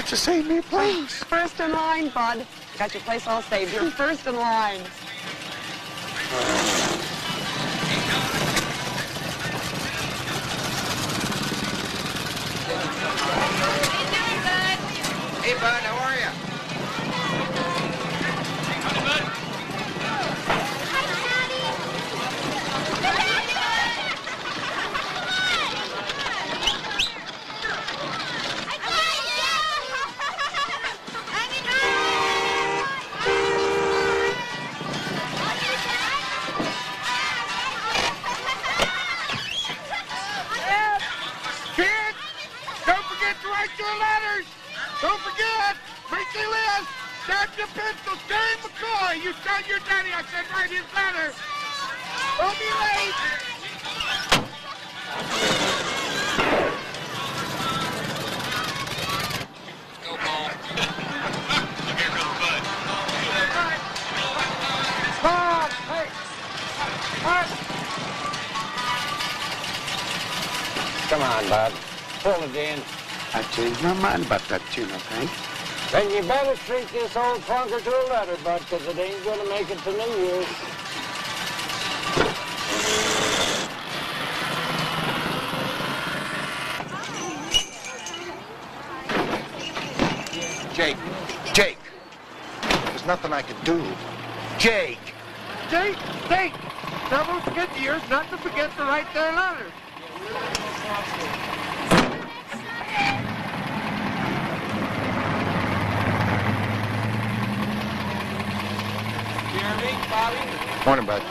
have to save me, please. First in line, bud. Got your place all saved. You're first in line. Hey, bud, how are you? Howdy, bud. Hi, Daddy. Kids, don't forget to write your letters. Don't forget, make your list. Dr. Pencil, Jerry McCoy. You tell your daddy I said write his letter. Don't be late. Go, Paul. Here comes Bud. Bob, hey. What? Come on, Bud. Pull it in. I changed my mind about that tune, I think. Then you better treat this old clunker to a letter, Bud, because it ain't going to make it to New Year's. Jake. There's nothing I can do. Jake. Jake. Now don't forget the years not to forget to write their letters. Jeremy, Bobby. Morning, Bud.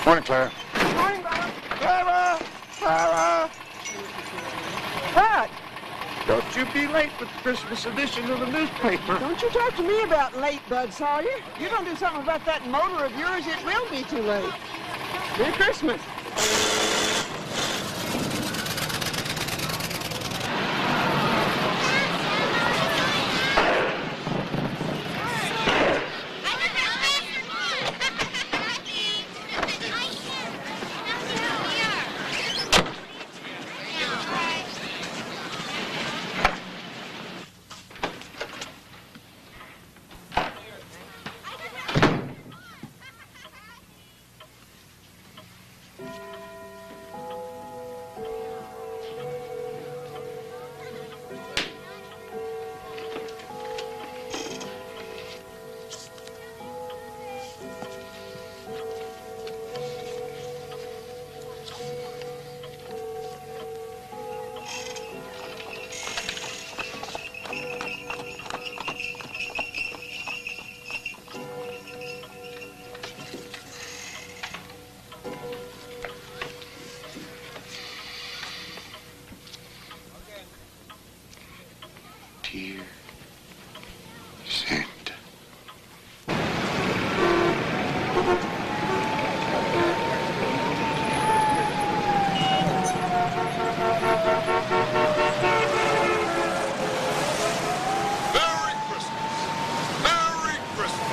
Morning, Clara. Morning, Bob. Clara! What? Don't you be late with the Christmas edition of the newspaper. Don't you talk to me about late, Bud Sawyer. You don't do something about that motor of yours, it will be too late. Merry Christmas. Dear Santa. Merry Christmas. Merry Christmas.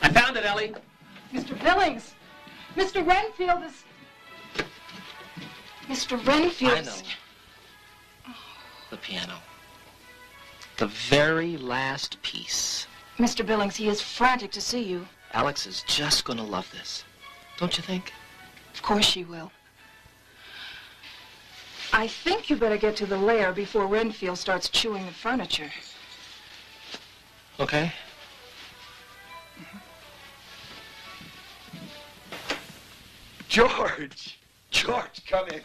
I found it, Ellie. Mr. Billings, Mr. Renfield is... Mr. Renfield... I know. The piano. The very last piece. Mr. Billings, he is frantic to see you. Alex is just going to love this. Don't you think? Of course she will. I think you better get to the lair before Renfield starts chewing the furniture. Okay. George, come in.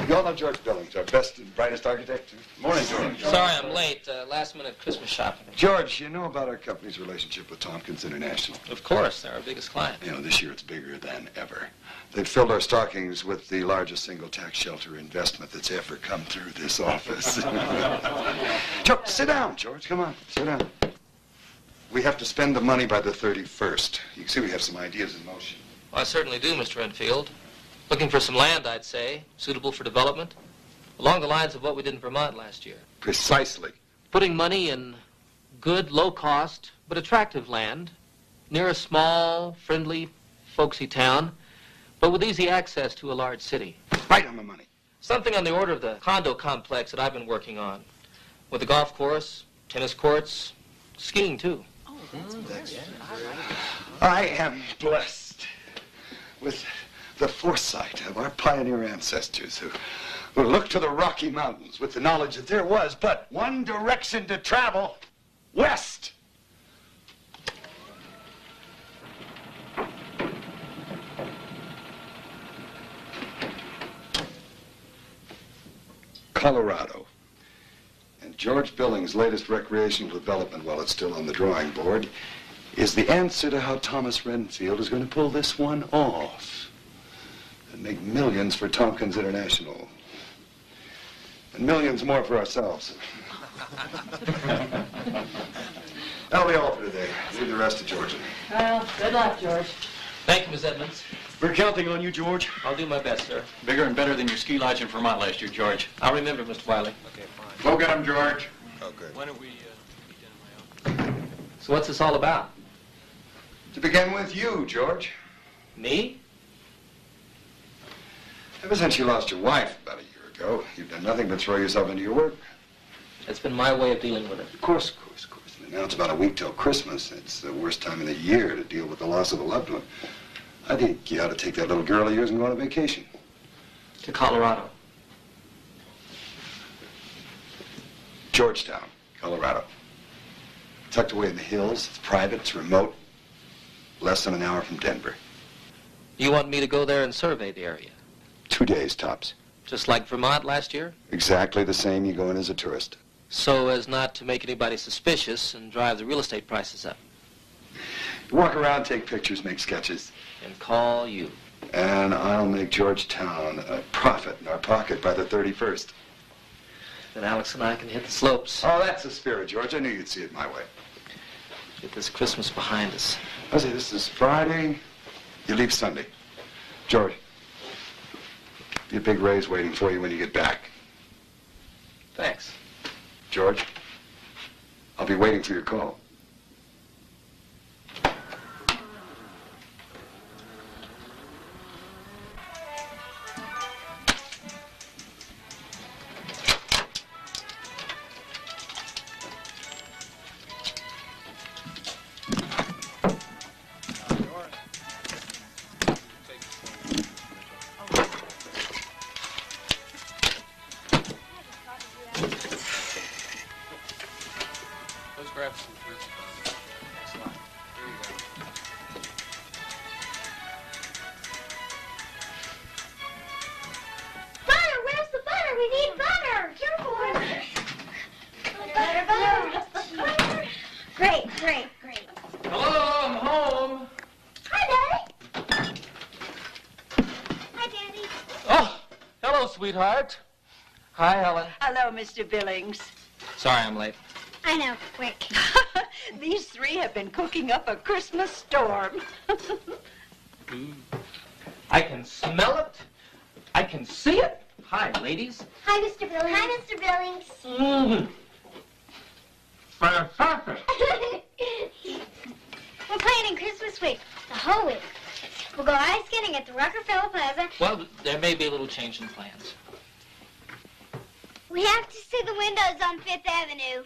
You all know George Billings, our best and brightest architect. Morning, George. Sorry I'm late. Last-minute Christmas shopping. George, you know about our company's relationship with Tompkins International? Of course, they're our biggest client. You know, this year it's bigger than ever. They've filled our stockings with the largest single tax shelter investment that's ever come through this office. George, sit down, George. Come on, sit down. We have to spend the money by the 31st. You can see we have some ideas in motion. Well, I certainly do, Mr. Renfield. Looking for some land, I'd say, suitable for development, along the lines of what we did in Vermont last year. Precisely. Putting money in good, low-cost, but attractive land near a small, friendly, folksy town, but with easy access to a large city. Right on the money. Something on the order of the condo complex that I've been working on, with a golf course, tennis courts, skiing, too. I am blessed with the foresight of our pioneer ancestors who looked to the Rocky Mountains with the knowledge that there was but one direction to travel, west. Colorado. And George Billings' latest recreational development, while it's still on the drawing board, is the answer to how Thomas Renfield is going to pull this one off and make millions for Tompkins International and millions more for ourselves. That'll be all for today. Leave the rest to Georgia. Well, good luck, George. Thank you, Miss Edmonds. We're counting on you, George. I'll do my best, sir. Bigger and better than your ski lodge in Vermont last year, George. I'll remember, Mr. Wiley. Okay, fine. Go get him, George. Okay. Why don't we eat dinner, my own? So what's this all about? To begin with, you, George. Me? Ever since you lost your wife about a year ago, you've done nothing but throw yourself into your work. It's been my way of dealing with it. Of course. I mean, now it's about a week till Christmas. It's the worst time of the year to deal with the loss of a loved one. I think you ought to take that little girl of yours and go on a vacation. To Colorado. Georgetown, Colorado. Tucked away in the hills. It's private, it's remote. Less than an hour from Denver. You want me to go there and survey the area? 2 days, tops. Just like Vermont last year? Exactly the same. You go in as a tourist. So as not to make anybody suspicious and drive the real estate prices up. Walk around, take pictures, make sketches. And call you. And I'll make Georgetown a profit in our pocket by the 31st. Then Alex and I can hit the slopes. Oh, that's the spirit, George. I knew you'd see it my way. Get this Christmas behind us. I say, this is Friday. You leave Sunday. George, be a big raise waiting for you when you get back. Thanks. George, I'll be waiting for your call. Sweetheart. Hi, Helen. Hello, Mr. Billings. Sorry I'm late. I know, quick. These three have been cooking up a Christmas storm. I can smell it. I can see it. Hi, ladies. Hi, Mr. Billings. Hi, Mr. Billings. Mm-hmm. Fantastic. We're planning Christmas week, the whole week. We'll go ice skating at the Rockefeller Plaza. Well, there may be a little change in plans. We have to see the windows on 5th Avenue.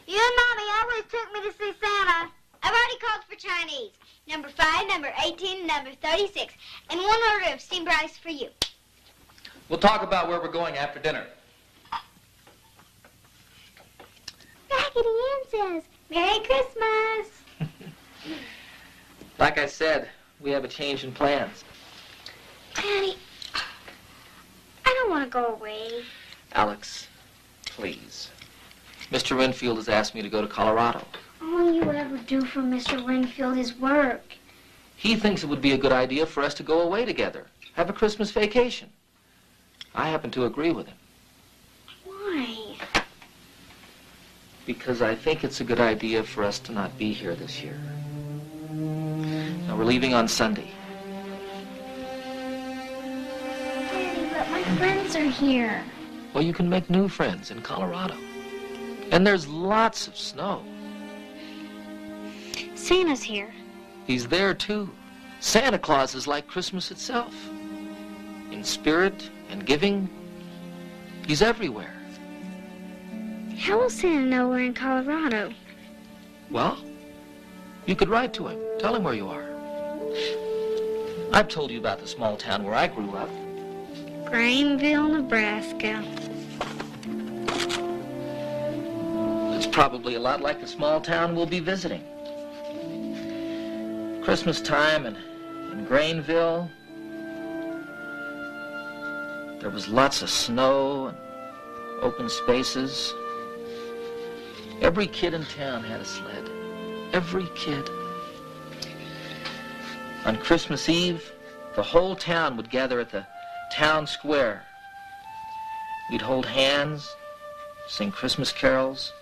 You and Mommy always took me to see Santa. I've already called for Chinese. Number 5, number 18, number 36. And one order of steamed rice for you. We'll talk about where we're going after dinner. Raggedy Ann says, Merry Christmas. Like I said, we have a change in plans. Daddy, I don't want to go away. Alex, please. Mr. Renfield has asked me to go to Colorado. All you ever do for Mr. Renfield is work. He thinks it would be a good idea for us to go away together, have a Christmas vacation. I happen to agree with him. Why? Because I think it's a good idea for us to not be here this year. Now, we're leaving on Sunday. are here. Well, you can make new friends in Colorado. And there's lots of snow. Santa's here. He's there, too. Santa Claus is like Christmas itself. In spirit and giving, he's everywhere. How will Santa know we're in Colorado? Well, you could write to him. Tell him where you are. I've told you about the small town where I grew up. Greenville, Nebraska. It's probably a lot like the small town we'll be visiting. Christmas time in Greenville, there was lots of snow and open spaces. Every kid in town had a sled. Every kid. On Christmas Eve, the whole town would gather at the town square. We'd hold hands, sing Christmas carols.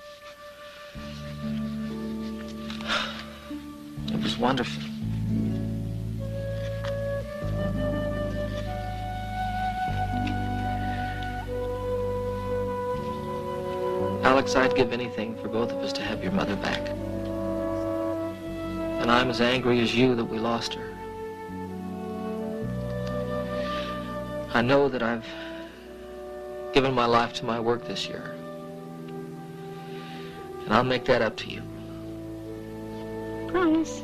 It was wonderful. Alex, I'd give anything for both of us to have your mother back. And I'm as angry as you that we lost her. I know that I've given my life to my work this year. And I'll make that up to you. Promise.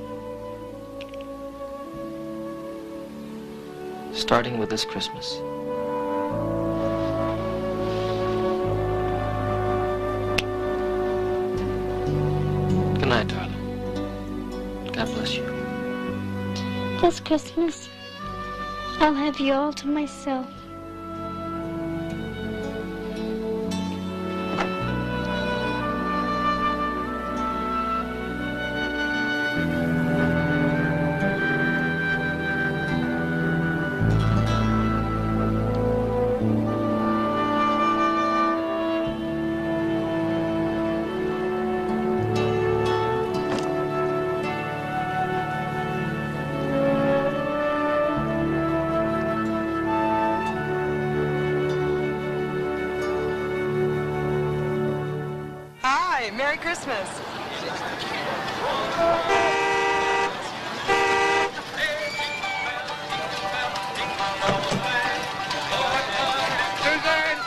Starting with this Christmas. Good night, darling. God bless you. This Christmas, I'll have you all to myself. Merry Christmas. Suzanne!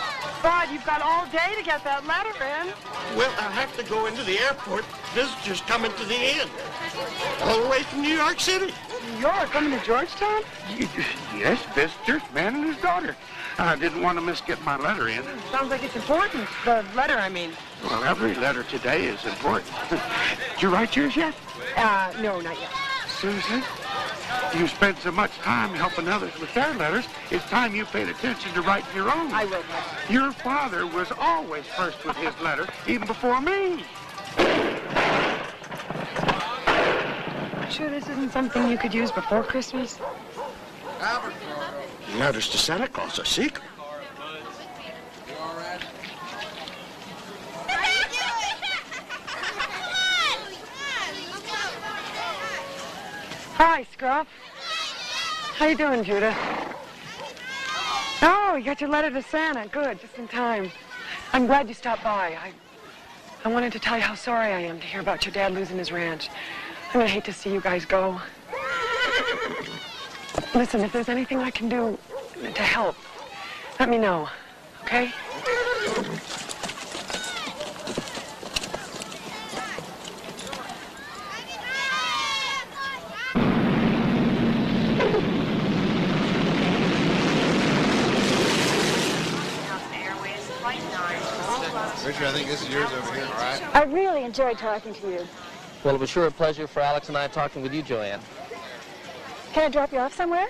Bud, you've got all day to get that letter in. Well, I have to go into the airport. Visitors coming to the inn. All the way from New York City. New York, coming to Georgetown? Yes, visitors, man and his daughter. I didn't want to miss getting my letter in. Sounds like it's important. The letter, I mean. Well, every letter today is important. Did you write yours yet? No, not yet. Susan, you spend so much time helping others with their letters, it's time you paid attention to writing your own. I will. Your father was always first with his letter, even before me. Sure this isn't something you could use before Christmas? Letters to Santa Claus are secret. Hi, Scruff. How you doing, Judah? Oh, you got your letter to Santa. Good, just in time. I'm glad you stopped by. I wanted to tell you how sorry I am to hear about your dad losing his ranch. I'm gonna hate to see you guys go. Listen, if there's anything I can do to help, let me know, okay? Richard, I think this is yours over here, all right? I really enjoyed talking to you. Well, it was sure a pleasure for Alex and I talking with you, Joanne. Can I drop you off somewhere?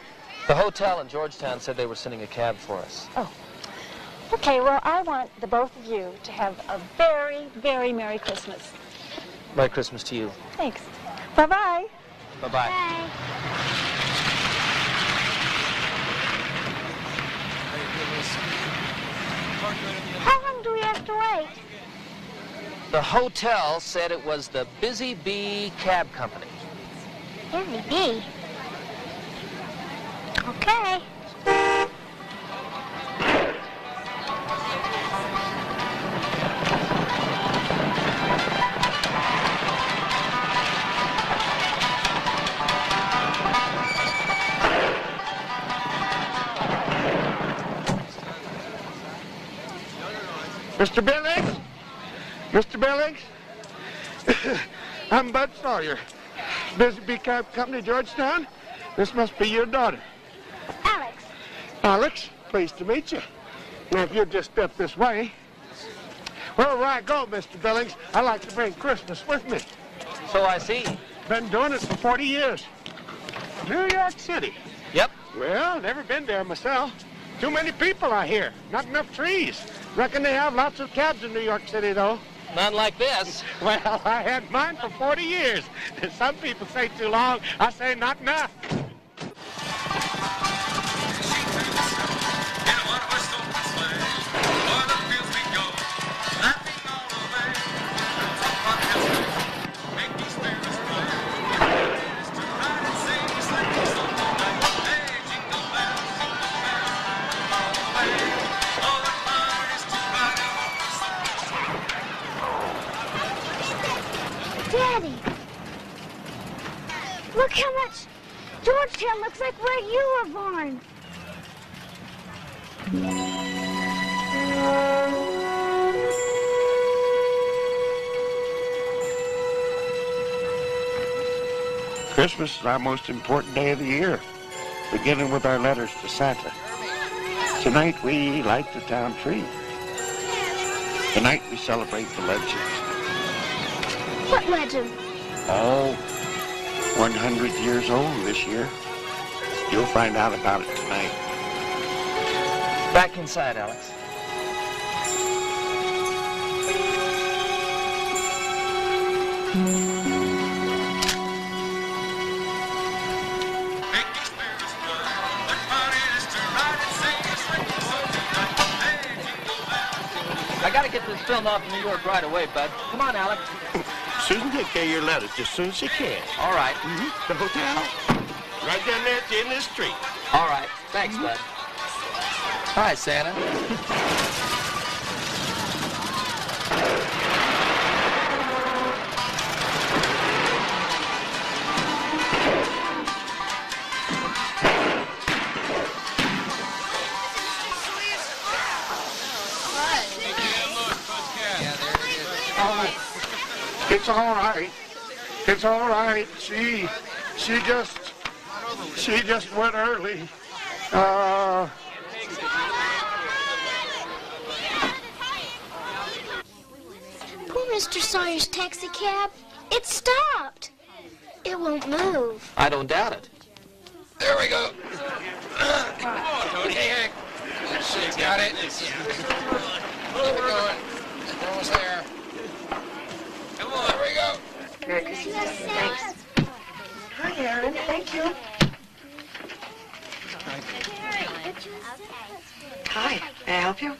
The hotel in Georgetown said they were sending a cab for us. Oh. Okay, well, I want the both of you to have a very, very Merry Christmas. Merry Christmas to you. Thanks. Bye-bye. Bye-bye. Bye. How long do we have to wait? The hotel said it was the Busy Bee Cab Company. Busy Bee. Okay. Mr. Billings? Mr. Billings? I'm Bud Sawyer. Busy Bee Company, Georgetown. This must be your daughter. Alex. Alex, pleased to meet you. Now, if you'll just step this way. Wherever I go, Mr. Billings, I like to bring Christmas with me. So I see. Been doing it for 40 years. New York City. Yep. Well, never been there myself. Too many people, I hear. Not enough trees. Reckon they have lots of cabs in New York City, though. None like this. Well, I had mine for 40 years. Some people say too long. I say not enough. Daddy, look how much Georgetown looks like where you were born. Christmas is our most important day of the year, beginning with our letters to Santa. Tonight we light the town tree. Tonight we celebrate the legends. What legend? All 100 years old this year. You'll find out about it tonight. Back inside, Alex. I gotta get this film off in New York right away, Bud. Come on, Alex. Susan, take care of your letters just as soon as she can. All right. The hotel? Right down there at the end of the street. All right. Thanks, Bud. Hi, Santa. It's all right. It's all right. She just went early. Oh, Mr. Sawyer's taxi cab. It stopped. It won't move. I don't doubt it. There we go. Come on, Tony. Hey, you got it. Keep it going. Almost there. Come on, there we go. Merry Christmas. Thanks. Hi, Aaron. Thank you. Hi. May I help you?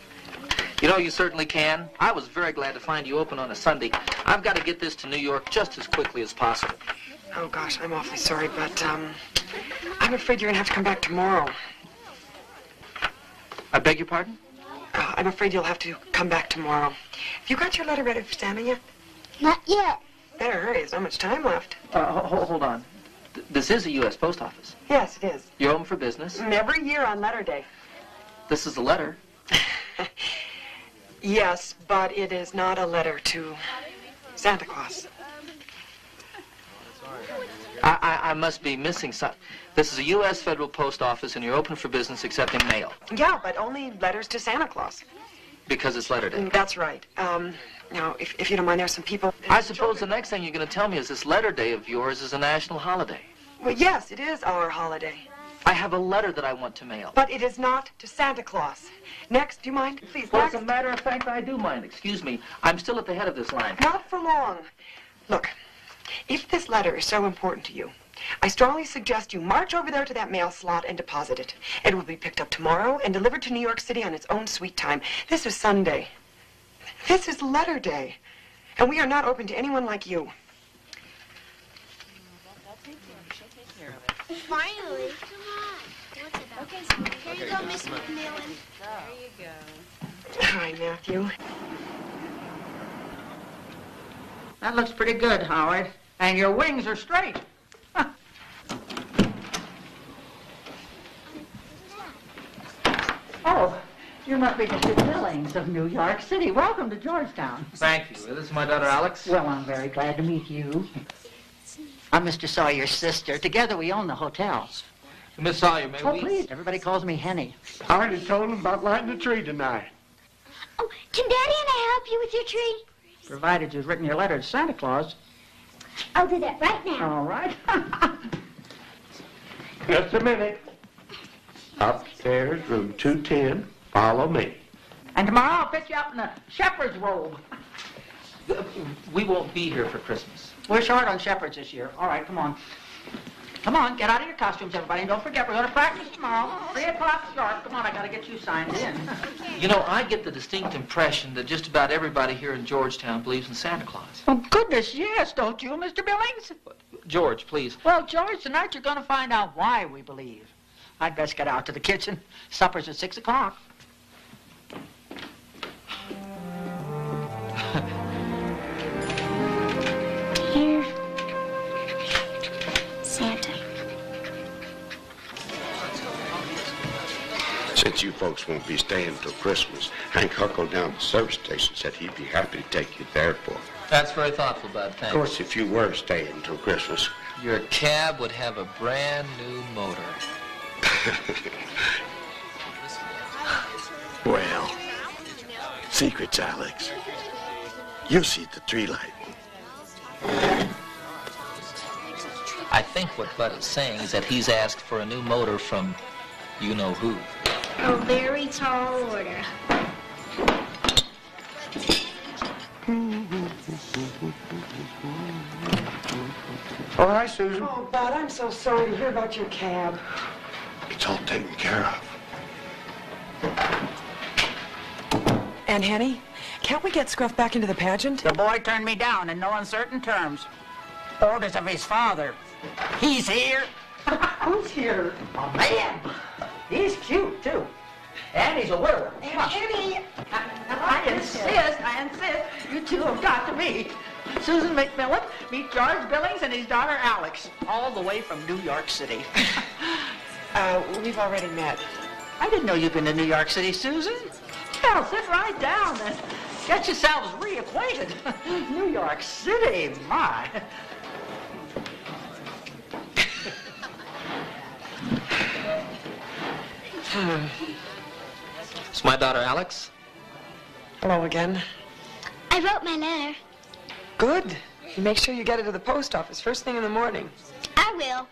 You know, you certainly can. I was very glad to find you open on a Sunday. I've got to get this to New York just as quickly as possible. Oh, gosh, I'm awfully sorry, but, I'm afraid you're going to have to come back tomorrow. I beg your pardon? I'm afraid you'll have to come back tomorrow. Have you got your letter ready for Santa yet? Not yet. Better hurry. There's not much time left. Hold on. This is a U.S. post office. Yes, it is. You're open for business? Every year on letter day. This is a letter. Yes, but it is not a letter to Santa Claus. I must be missing something. This is a U.S. federal post office, and you're open for business accepting mail. Yeah, but only letters to Santa Claus. Because it's letter day. That's right. Now, if you don't mind, there's some people... I suppose the next thing you're going to tell me is this letter day of yours is a national holiday. Well, yes, it is our holiday. I have a letter that I want to mail. But it is not to Santa Claus. Next, do you mind? Please, Well, next. as a matter of fact, I do mind. Excuse me. I'm still at the head of this line. Not for long. Look, if this letter is so important to you, I strongly suggest you march over there to that mail slot and deposit it. It will be picked up tomorrow and delivered to New York City on its own sweet time. This is Sunday. This is letter day. And we are not open to anyone like you. Finally. Come on. What's it about? Okay, so here you go, Miss McMillan. There you go. Hi, Matthew. That looks pretty good, Howard. And your wings are straight. Oh, You must be Mr. Billings of New York City. Welcome to Georgetown. Thank you. This is my daughter, Alex. Well, I'm very glad to meet you. I'm Mr. Sawyer's sister. Together we own the hotel. Miss Sawyer, may we... Oh, please. Everybody calls me Henny. I already told him about lighting the tree tonight. Oh, can Daddy and I help you with your tree? Provided you've written your letter to Santa Claus. I'll do that right now. All right. Just a minute. Upstairs, room 210. Follow me. And tomorrow I'll fit you up in a shepherd's robe. We won't be here for Christmas. We're short on shepherds this year. All right, come on. Come on, get out of your costumes, everybody. And don't forget, we're going to practice tomorrow. 3 o'clock sharp. Come on, I got to get you signed in. You know, I get the distinct impression that just about everybody here in Georgetown believes in Santa Claus. Oh, goodness, yes, don't you, Mr. Billings? George, please. Well, George, tonight you're going to find out why we believe. I'd best get out to the kitchen. Supper's at 6 o'clock. Dear Santa. Since you folks won't be staying till Christmas, Hank huckled down to the service station, said he'd be happy to take you to the airport. That's very thoughtful, Bud. Thanks. Of course, if you were staying till Christmas. Your cab would have a brand new motor. Well, secrets, Alex. You'll see the tree light. I think what Bud is saying is that he's asked for a new motor from you-know-who. A very tall order. Oh, hi, Susan. Oh, Bud, I'm so sorry to hear about your cab. It's all taken care of. And Henny, can't we get Scruff back into the pageant? The boy turned me down in no uncertain terms. Orders of his father. He's here. Who's here? A man. He's cute, too. And he's a widower. And Henny! I insist. You two have got to meet. Susan McMillan, meet George Billings and his daughter Alex, all the way from New York City. We've already met. I didn't know you'd been to New York City, Susan. Well, sit right down and get yourselves reacquainted. New York City, my. It's my daughter, Alex. Hello again. I wrote my letter. Good. Make sure you get it to the post office first thing in the morning. I will.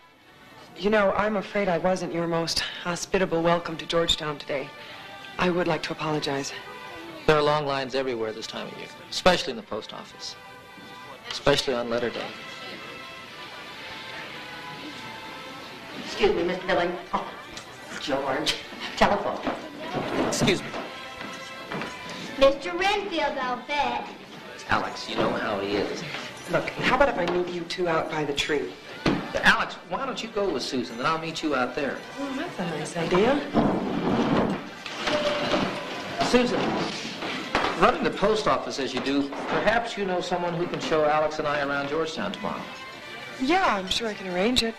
You know, I'm afraid I wasn't your most hospitable welcome to Georgetown today. I would like to apologize. There are long lines everywhere this time of year, especially in the post office, especially on letter day. Excuse me, Mr. Billings. Oh, George. Telephone. Excuse me. Mr. Renfield, I'll bet. Alex, you know how he is. Look, how about if I meet you two out by the tree? Alex, why don't you go with Susan, then I'll meet you out there. Oh, that's a nice idea. Susan, running the post office as you do, perhaps you know someone who can show Alex and I around Georgetown tomorrow. Yeah, I'm sure I can arrange it.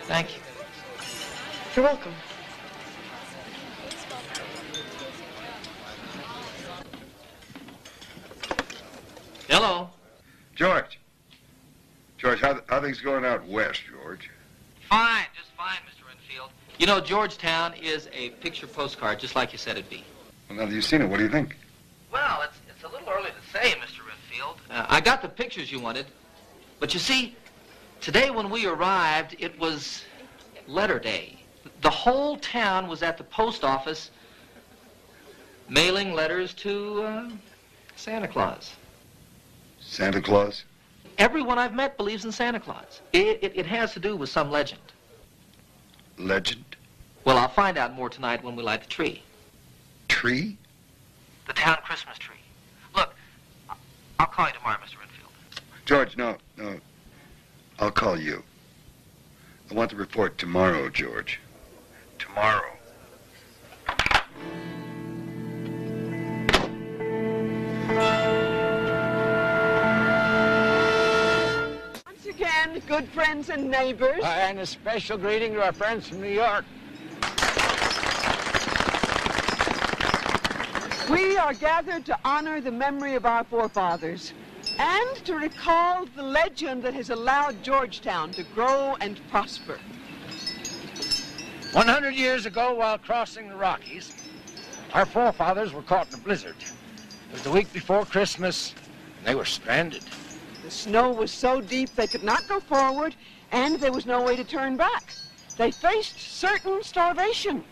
Thank you. You're welcome. Hello. George, how things going out west, George? Fine, just fine, Mr. Renfield. You know, Georgetown is a picture postcard, just like you said it'd be. Well, now that you've seen it, what do you think? Well, it's a little early to say, Mr. Renfield. I got the pictures you wanted, but you see, today when we arrived, it was letter day. The whole town was at the post office mailing letters to Santa Claus. Santa Claus? Everyone I've met believes in Santa Claus. It has to do with some legend. Legend? Well, I'll find out more tonight when we light the tree. Tree? The town Christmas tree. Look, I'll call you tomorrow, Mr. Renfield. George, no. I'll call you. I want the report tomorrow, George. Tomorrow. Once again, good friends and neighbors. And a special greeting to our friends from New York. We are gathered to honor the memory of our forefathers and to recall the legend that has allowed Georgetown to grow and prosper. 100 years ago, while crossing the Rockies, our forefathers were caught in a blizzard. It was the week before Christmas, and they were stranded. The snow was so deep they could not go forward, and there was no way to turn back. They faced certain starvation.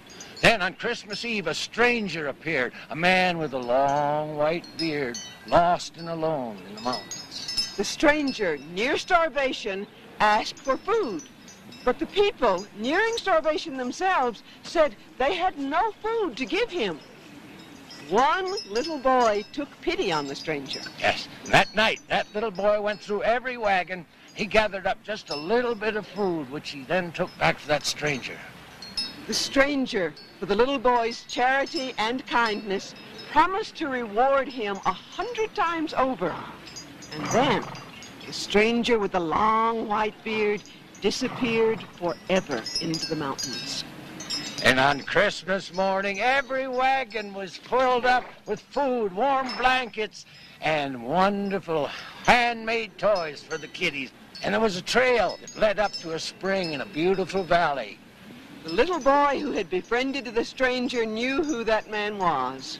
Then on Christmas Eve, a stranger appeared, a man with a long white beard, lost and alone in the mountains. The stranger, near starvation, asked for food. But the people, nearing starvation themselves, said they had no food to give him. One little boy took pity on the stranger. Yes, and that night, that little boy went through every wagon. He gathered up just a little bit of food, which he then took back to that stranger. The stranger, for the little boy's charity and kindness, promised to reward him 100 times over. And then, the stranger with the long white beard disappeared forever into the mountains. And on Christmas morning, every wagon was filled up with food, warm blankets, and wonderful handmade toys for the kiddies. And there was a trail that led up to a spring in a beautiful valley. The little boy who had befriended the stranger knew who that man was.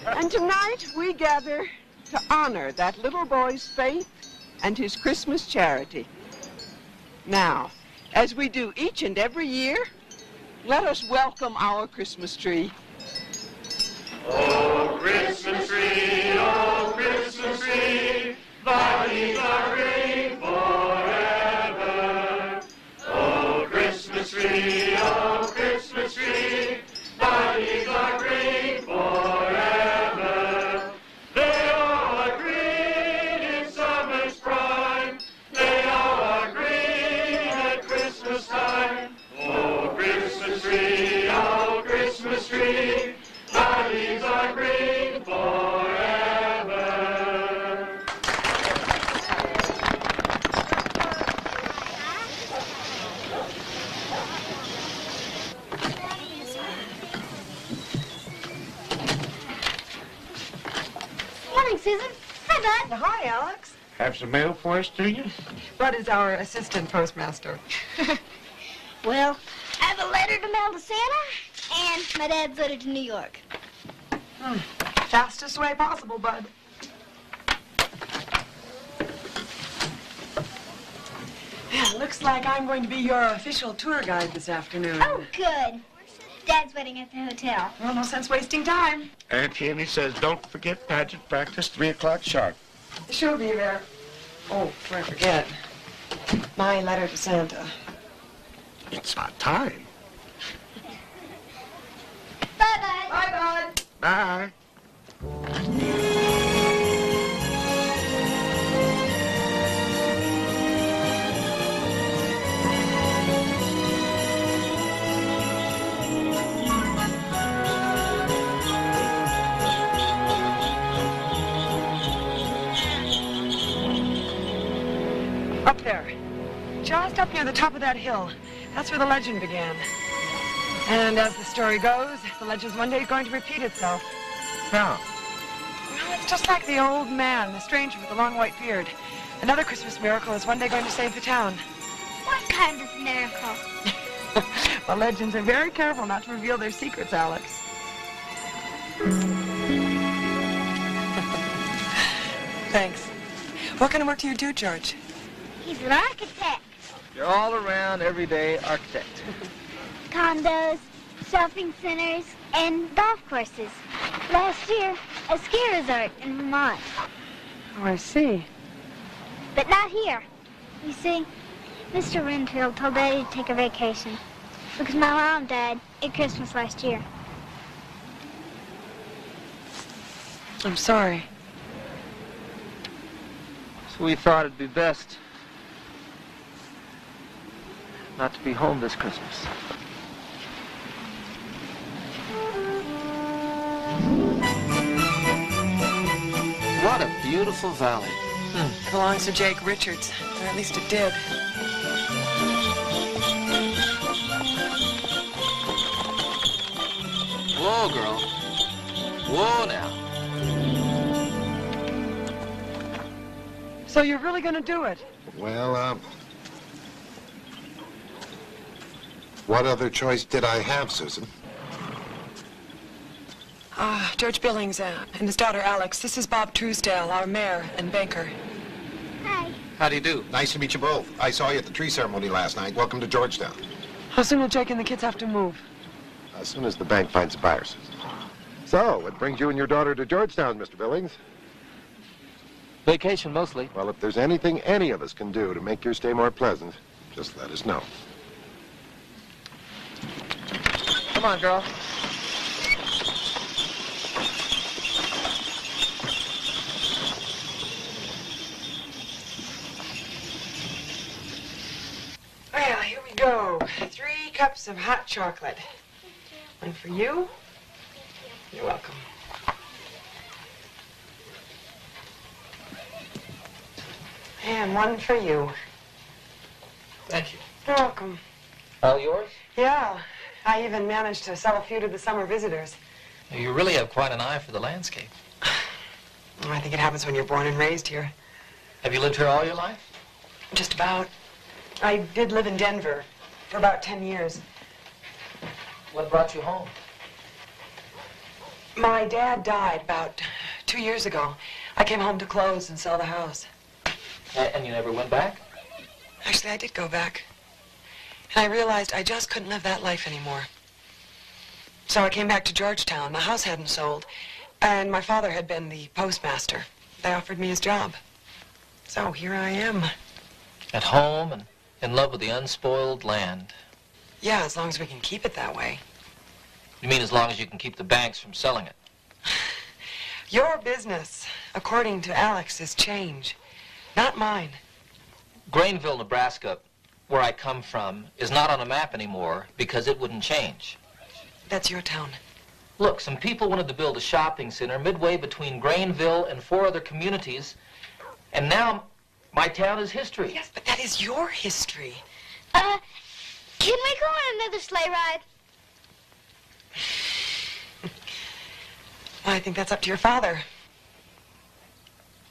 And tonight we gather to honor that little boy's faith and his Christmas charity. Now, as we do each and every year, let us welcome our Christmas tree. Oh, Christmas tree, thy leaves are green forever. Oh, Christmas tree, thy leaves are green forever. They all are green in summer's prime. They all are green at Christmas time. Oh, Christmas tree, thy leaves are green forever. Morning, Susan. Hi, Bud. Hi, Alex. Have some mail for us, do you? Bud is our assistant postmaster. Well, I have a letter to mail to Santa, and my dad's letter to New York. Fastest way possible, Bud. Yeah, looks like I'm going to be your official tour guide this afternoon. Oh, good. Dad's waiting at the hotel. Well, no sense wasting time. Auntie Annie says don't forget pageant practice, 3 o'clock sharp. She'll be there. Oh, before I forget, my letter to Santa. It's not time. Bye, Bud. Bye, Bud. Bye. Up there. Just up near the top of that hill. That's where the legend began. And as the story goes, the legend's one day going to repeat itself. Now, Well, it's just like the old man, the stranger with the long white beard. Another Christmas miracle is one day going to save the town. What kind of miracle? Well, legends are very careful not to reveal their secrets, Alex. Thanks. What kind of work do you do, George? He's an architect. You're all around, everyday architect. Condos, shopping centers, and golf courses. Last year, a ski resort in Vermont. Oh, I see. But not here. You see, Mr. Renfield told Daddy to take a vacation because my mom died at Christmas last year. I'm sorry. So we thought it'd be best not to be home this Christmas. What a beautiful valley. Belongs to Jake Richards, or at least it did. Whoa, girl. Whoa, now. So you're really going to do it? Well, what other choice did I have, Susan? George Billings and his daughter Alex. This is Bob Truesdale, our mayor and banker. Hi. How do you do? Nice to meet you both. I saw you at the tree ceremony last night. Welcome to Georgetown. How soon will Jake and the kids have to move? As soon as the bank finds a buyer, Susan. So, what brings you and your daughter to Georgetown, Mr. Billings? Vacation, mostly. Well, if there's anything any of us can do to make your stay more pleasant, just let us know. Come on, girl. Well, here we go. 3 cups of hot chocolate. One for you. You're welcome. And one for you. Thank you. You're welcome. All yours? Yeah, I even managed to sell a few to the summer visitors. You really have quite an eye for the landscape. I think it happens when you're born and raised here. Have you lived here all your life? Just about. I did live in Denver for about 10 years. What brought you home? My dad died about 2 years ago. I came home to close and sell the house. And you never went back? Actually, I did go back. And I realized I just couldn't live that life anymore. So I came back to Georgetown. The house hadn't sold, and my father had been the postmaster. They offered me his job. So here I am. At home and in love with the unspoiled land. Yeah, as long as we can keep it that way. You mean as long as you can keep the banks from selling it? Your business, according to Alex, is change, not mine. Grainville, Nebraska, where I come from, is not on a map anymore because it wouldn't change. That's your town. Look, some people wanted to build a shopping center midway between Grainville and 4 other communities, and now my town is history. Yes, but that is your history. Can we go on another sleigh ride? Well, I think that's up to your father.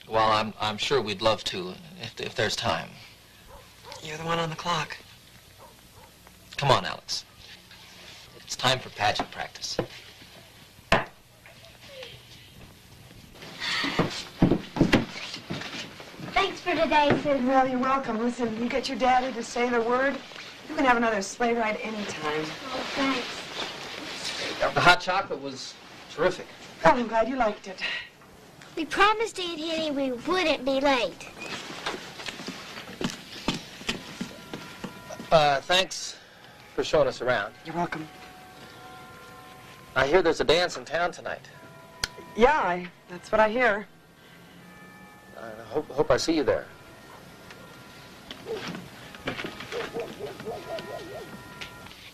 Well, I'm sure we'd love to, if there's time. You're the one on the clock. Come on, Alex. It's time for pageant practice. Thanks for today, Susan. Well, you're welcome. Listen, you get your daddy to say the word, you can have another sleigh ride anytime. Oh, thanks. The hot chocolate was terrific. Well, I'm glad you liked it. We promised Aunt Henny we wouldn't be late. Thanks for showing us around. You're welcome. I hear there's a dance in town tonight. Yeah, that's what I hear. I hope I see you there.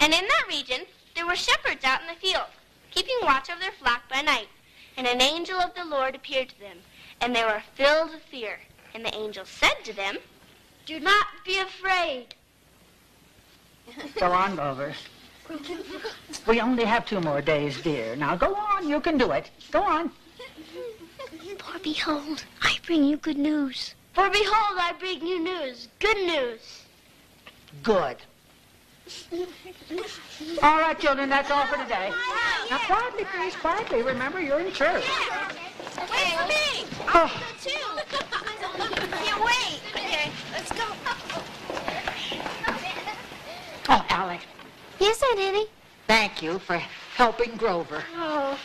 And in that region, there were shepherds out in the field, keeping watch over their flock by night. And an angel of the Lord appeared to them, and they were filled with fear. And the angel said to them, "Do not be afraid." Go on, Grover. We only have 2 more days, dear. Now go on, you can do it. Go on. For behold, I bring you good news. For behold, I bring you news. Good news. Good. All right, children, that's all for today. Now, quietly, please, quietly. Remember, you're in church. Wait for me. Oh. Too. Can't wait. Okay, let's go. Oh, Alec, Yes, Aunt Henny. thank you for helping Grover. Oh,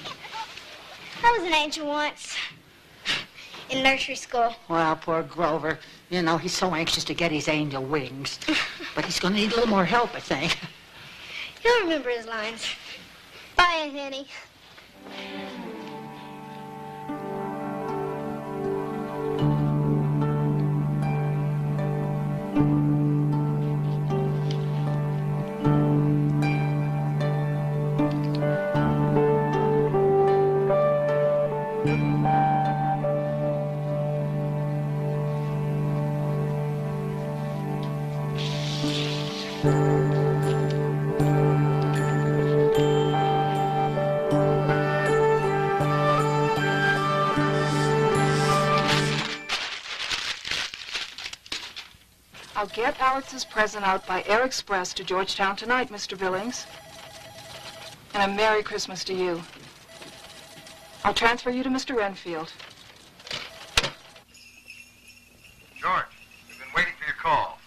I was an angel once. In nursery school. Well, poor Grover. You know, he's so anxious to get his angel wings. But he's going to need a little more help, I think. He'll remember his lines. Bye, Aunt Henny. get Alex's present out by air express to Georgetown tonight, Mr. Billings. And a Merry Christmas to you. I'll transfer you to Mr. Renfield. George, we've been waiting for your call.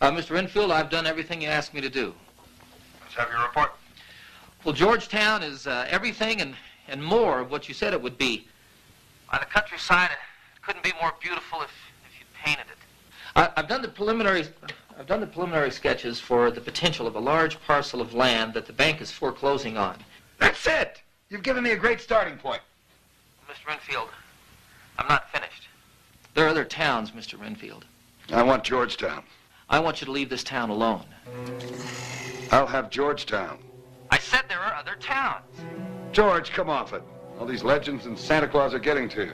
Mr. Renfield, I've done everything you asked me to do. Let's have your report. Well, Georgetown is everything and more of what you said it would be. On the countryside, it couldn't be more beautiful if you painted it. I've done the preliminary sketches for the potential of a large parcel of land that the bank is foreclosing on. That's it. You've given me a great starting point. Mr. Renfield, I'm not finished. There are other towns, Mr. Renfield. I want Georgetown. I want you to leave this town alone. I'll have Georgetown. I said there are other towns. George, come off it. All these legends and Santa Claus are getting to you.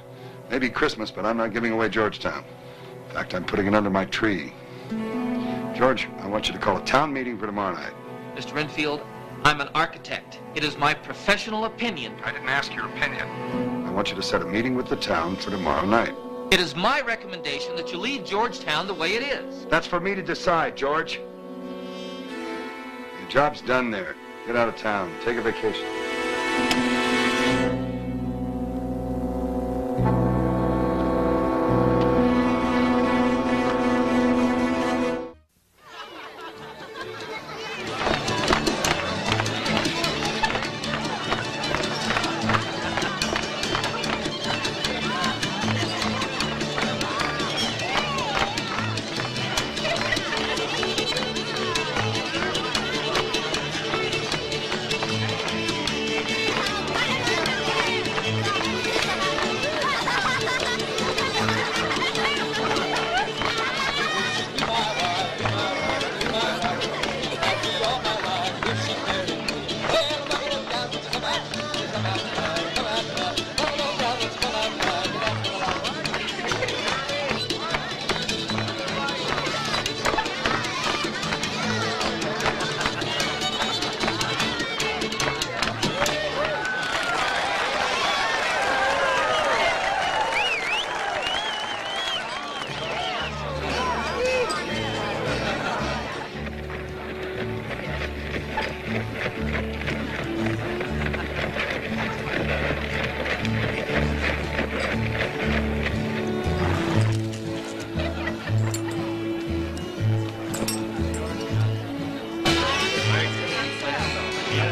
Maybe Christmas, but I'm not giving away Georgetown. In fact, I'm putting it under my tree. George, I want you to call a town meeting for tomorrow night. Mr. Renfield, I'm an architect. It is my professional opinion. I didn't ask your opinion. I want you to set a meeting with the town for tomorrow night. It is my recommendation that you leave Georgetown the way it is. That's for me to decide, George. Your job's done there. Get out of town. Take a vacation.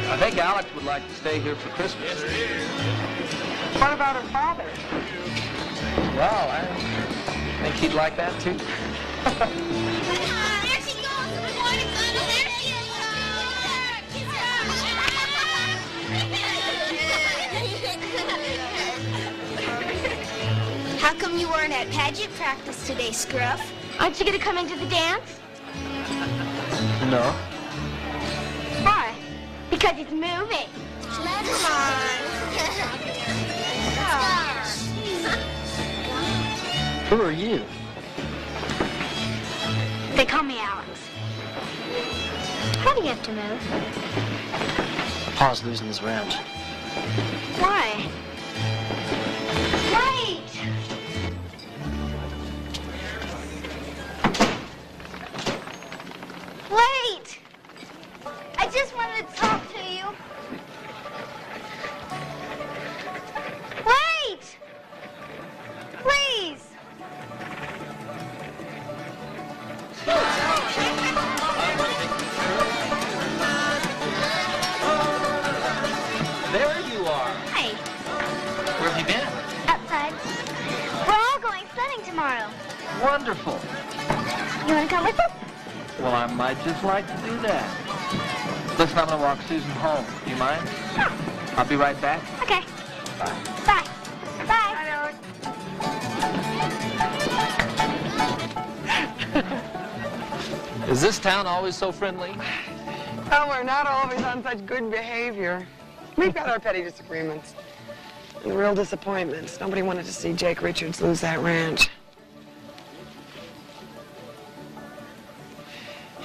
I think Alex would like to stay here for Christmas. What about her father? Well, I think he'd like that too. There she goes! Good morning, Grandma. There she is. How come you weren't at pageant practice today, Scruff? Aren't you going to come into the dance? No. Why? Because it's moving. Come on. Who are you? They call me Alex. How do you have to move? Pa's losing his ranch. Why? Wait! Wait! I just wanted to talk to you. Wait! Please! There you are. Hi. Where have you been? Outside. We're all going sledding tomorrow. Wonderful. You want to come with us? Well, I might just like to do that. Listen, I'm going to walk Susan home. Do you mind? Sure. I'll be right back. Okay. Bye. Bye. Bye. Is this town always so friendly? Oh, we're not always on such good behavior. We've got our petty disagreements and real disappointments. Nobody wanted to see Jake Richards lose that ranch.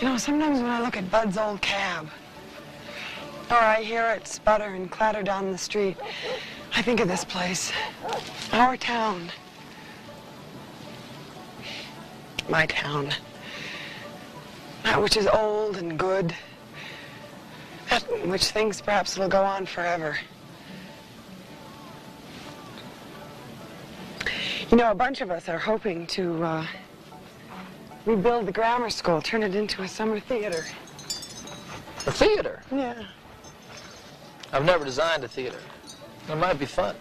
You know, sometimes when I look at Bud's old cab, or I hear it sputter and clatter down the street, I think of this place, our town, my town. That which is old and good. That which thinks perhaps it'll go on forever. You know, a bunch of us are hoping to rebuild the grammar school, turn it into a summer theater. A theater? Yeah. I've never designed a theater. It might be fun.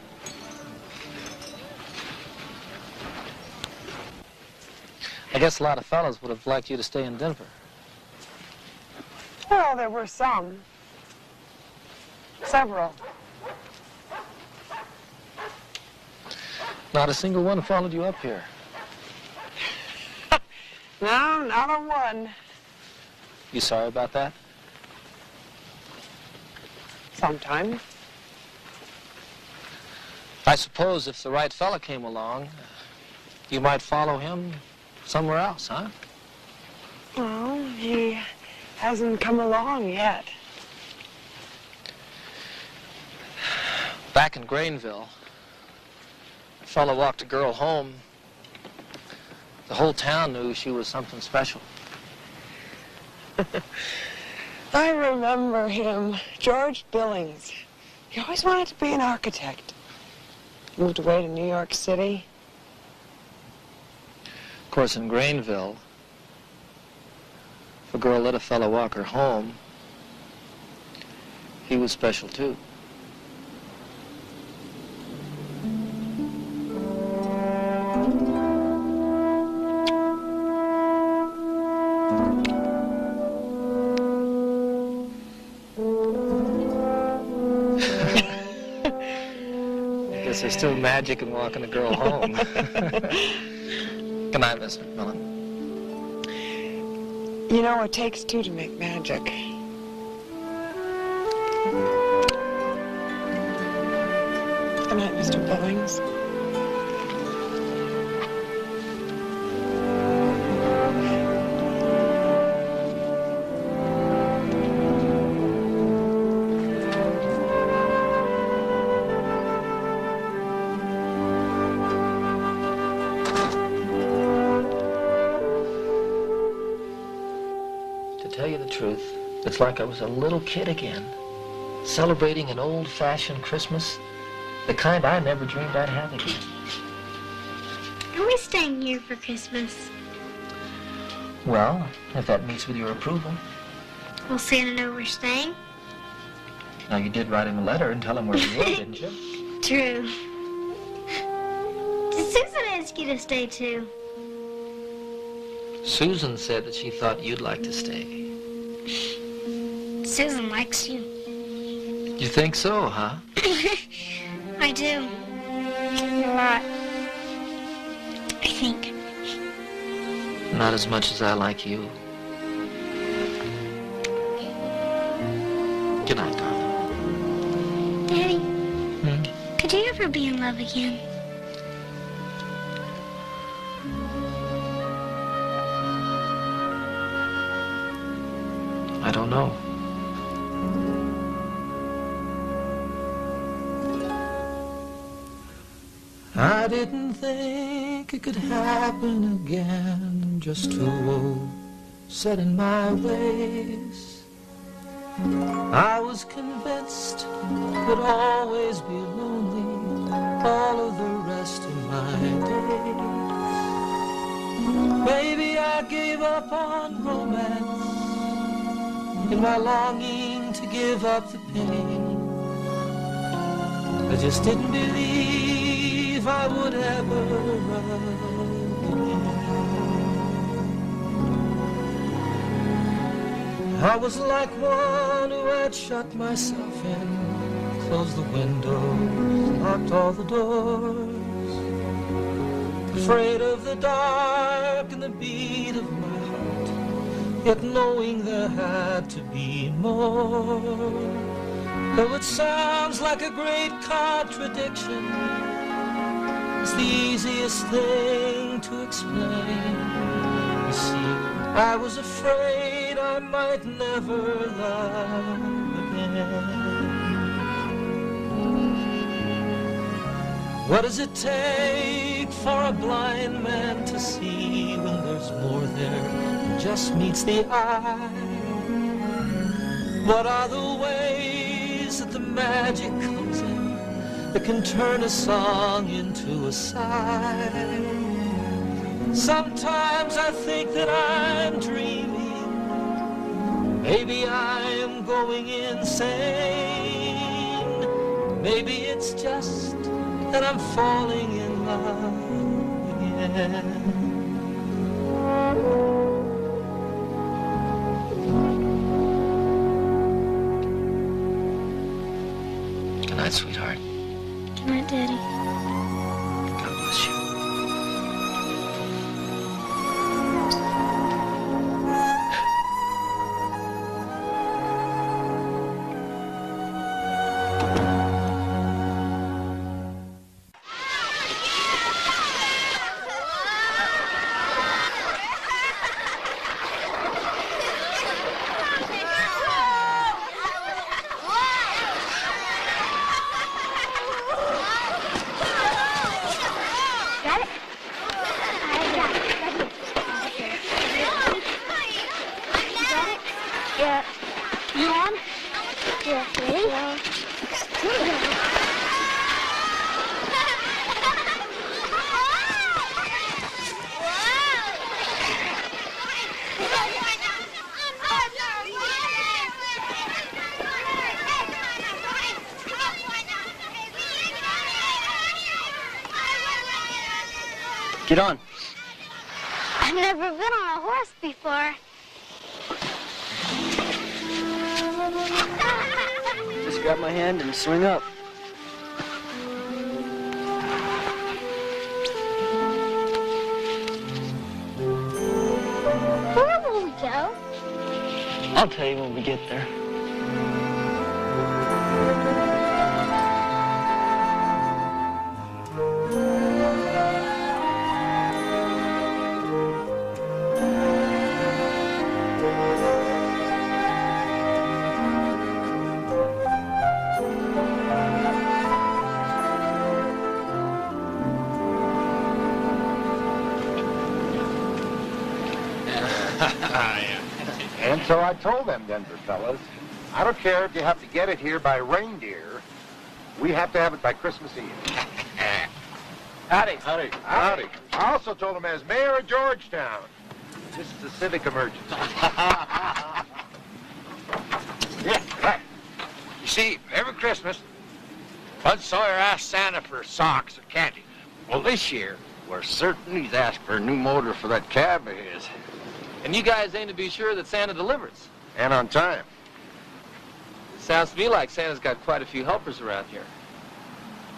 I guess a lot of fellows would have liked you to stay in Denver. Well, there were some. Several. Not a single one followed you up here. No, not a one. You sorry about that? Sometimes. I suppose if the right fella came along, you might follow him somewhere else, huh? Well, he hasn't come along yet. Back in Grainville, a fellow walked a girl home. The whole town knew she was something special. I remember him, George Billings. He always wanted to be an architect. Moved away to New York City. Of course, in Grainville, if a girl let a fellow walk her home, he was special too. There's still magic in walking a girl home. Good night, Miss McMillan. You know, it takes two to make magic. Good night, Mr. Billings. It's like I was a little kid again, celebrating an old-fashioned Christmas, the kind I never dreamed I'd have again. Are we staying here for Christmas? Well, if that meets with your approval. Will Santa know we're staying? Now, you did write him a letter and tell him where you were, didn't you? True. Did Susan ask you to stay too? Susan said that she thought you'd like to stay. Susan likes you. You think so, huh? I do. A lot. I think. Not as much as I like you. Good night, darling. Daddy, could you ever be in love again? I don't know. I didn't think it could happen again, just too old, set in my ways. I was convinced I'd always be lonely all of the rest of my days. Maybe I gave up on romance in my longing to give up the pain. I just didn't believe I would ever love again. I was like one who had shut myself in, closed the windows, locked all the doors, afraid of the dark and the beat of my heart, yet knowing there had to be more. Though it sounds like a great contradiction, it's the easiest thing to explain. You see, I was afraid I might never love again. What does it take for a blind man to see when there's more there than just meets the eye. What are the ways that the magic comes in that can turn a song into a sigh? Sometimes I think that I'm dreaming. Maybe I am going insane. Maybe it's just that I'm falling in love again. Good night, sweetheart. Good night, Daddy. God bless you. Got it? I got it. Yeah. You on? Yeah. Ready? Get on. I've never been on a horse before. Just grab my hand and swing up. Where will we go? I'll tell you when we get there. And so I told them Denver fellas, I don't care if you have to get it here by reindeer. We have to have it by Christmas Eve. Howdy. Howdy. Howdy. I also told them as mayor of Georgetown, this is a civic emergency. Yeah, right. You see, every Christmas, Bud Sawyer asks Santa for socks and candy. Well, this year, we're certain he's asked for a new motor for that cab of his. And you guys aim to be sure that Santa delivers. And on time. Sounds to me like Santa's got quite a few helpers around here.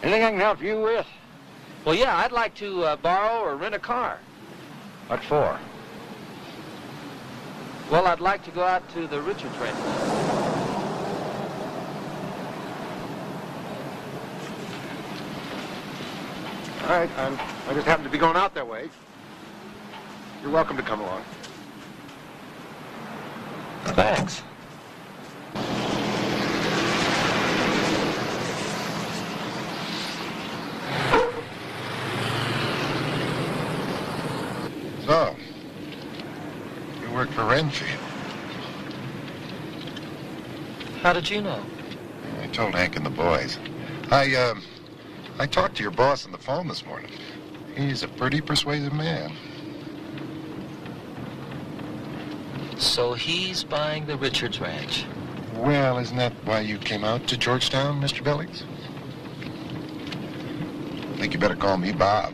Anything I can help you with? Well, yeah, I'd like to borrow or rent a car. What for? Well, I'd like to go out to the Richards Ranch. All right, I just happen to be going out that way. You're welcome to come along. Thanks. So, you work for Renfield. How did you know? I told Hank and the boys. I talked to your boss on the phone this morning. He's a pretty persuasive man. So he's buying the Richards Ranch. Well, isn't that why you came out to Georgetown, Mr. Billings? I think you better call me Bob.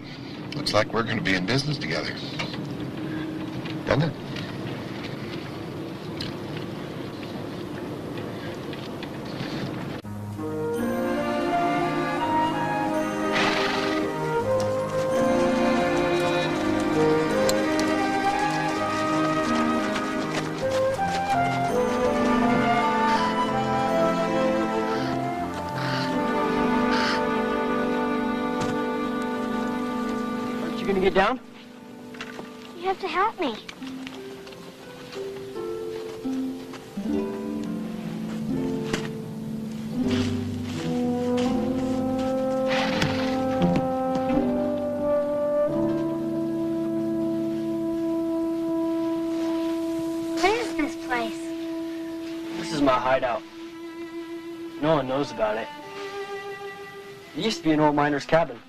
Looks like we're going to be in business together. Doesn't it? Gonna get down? You have to help me. This is my hideout. No one knows about it. It used to be an old miner's cabin.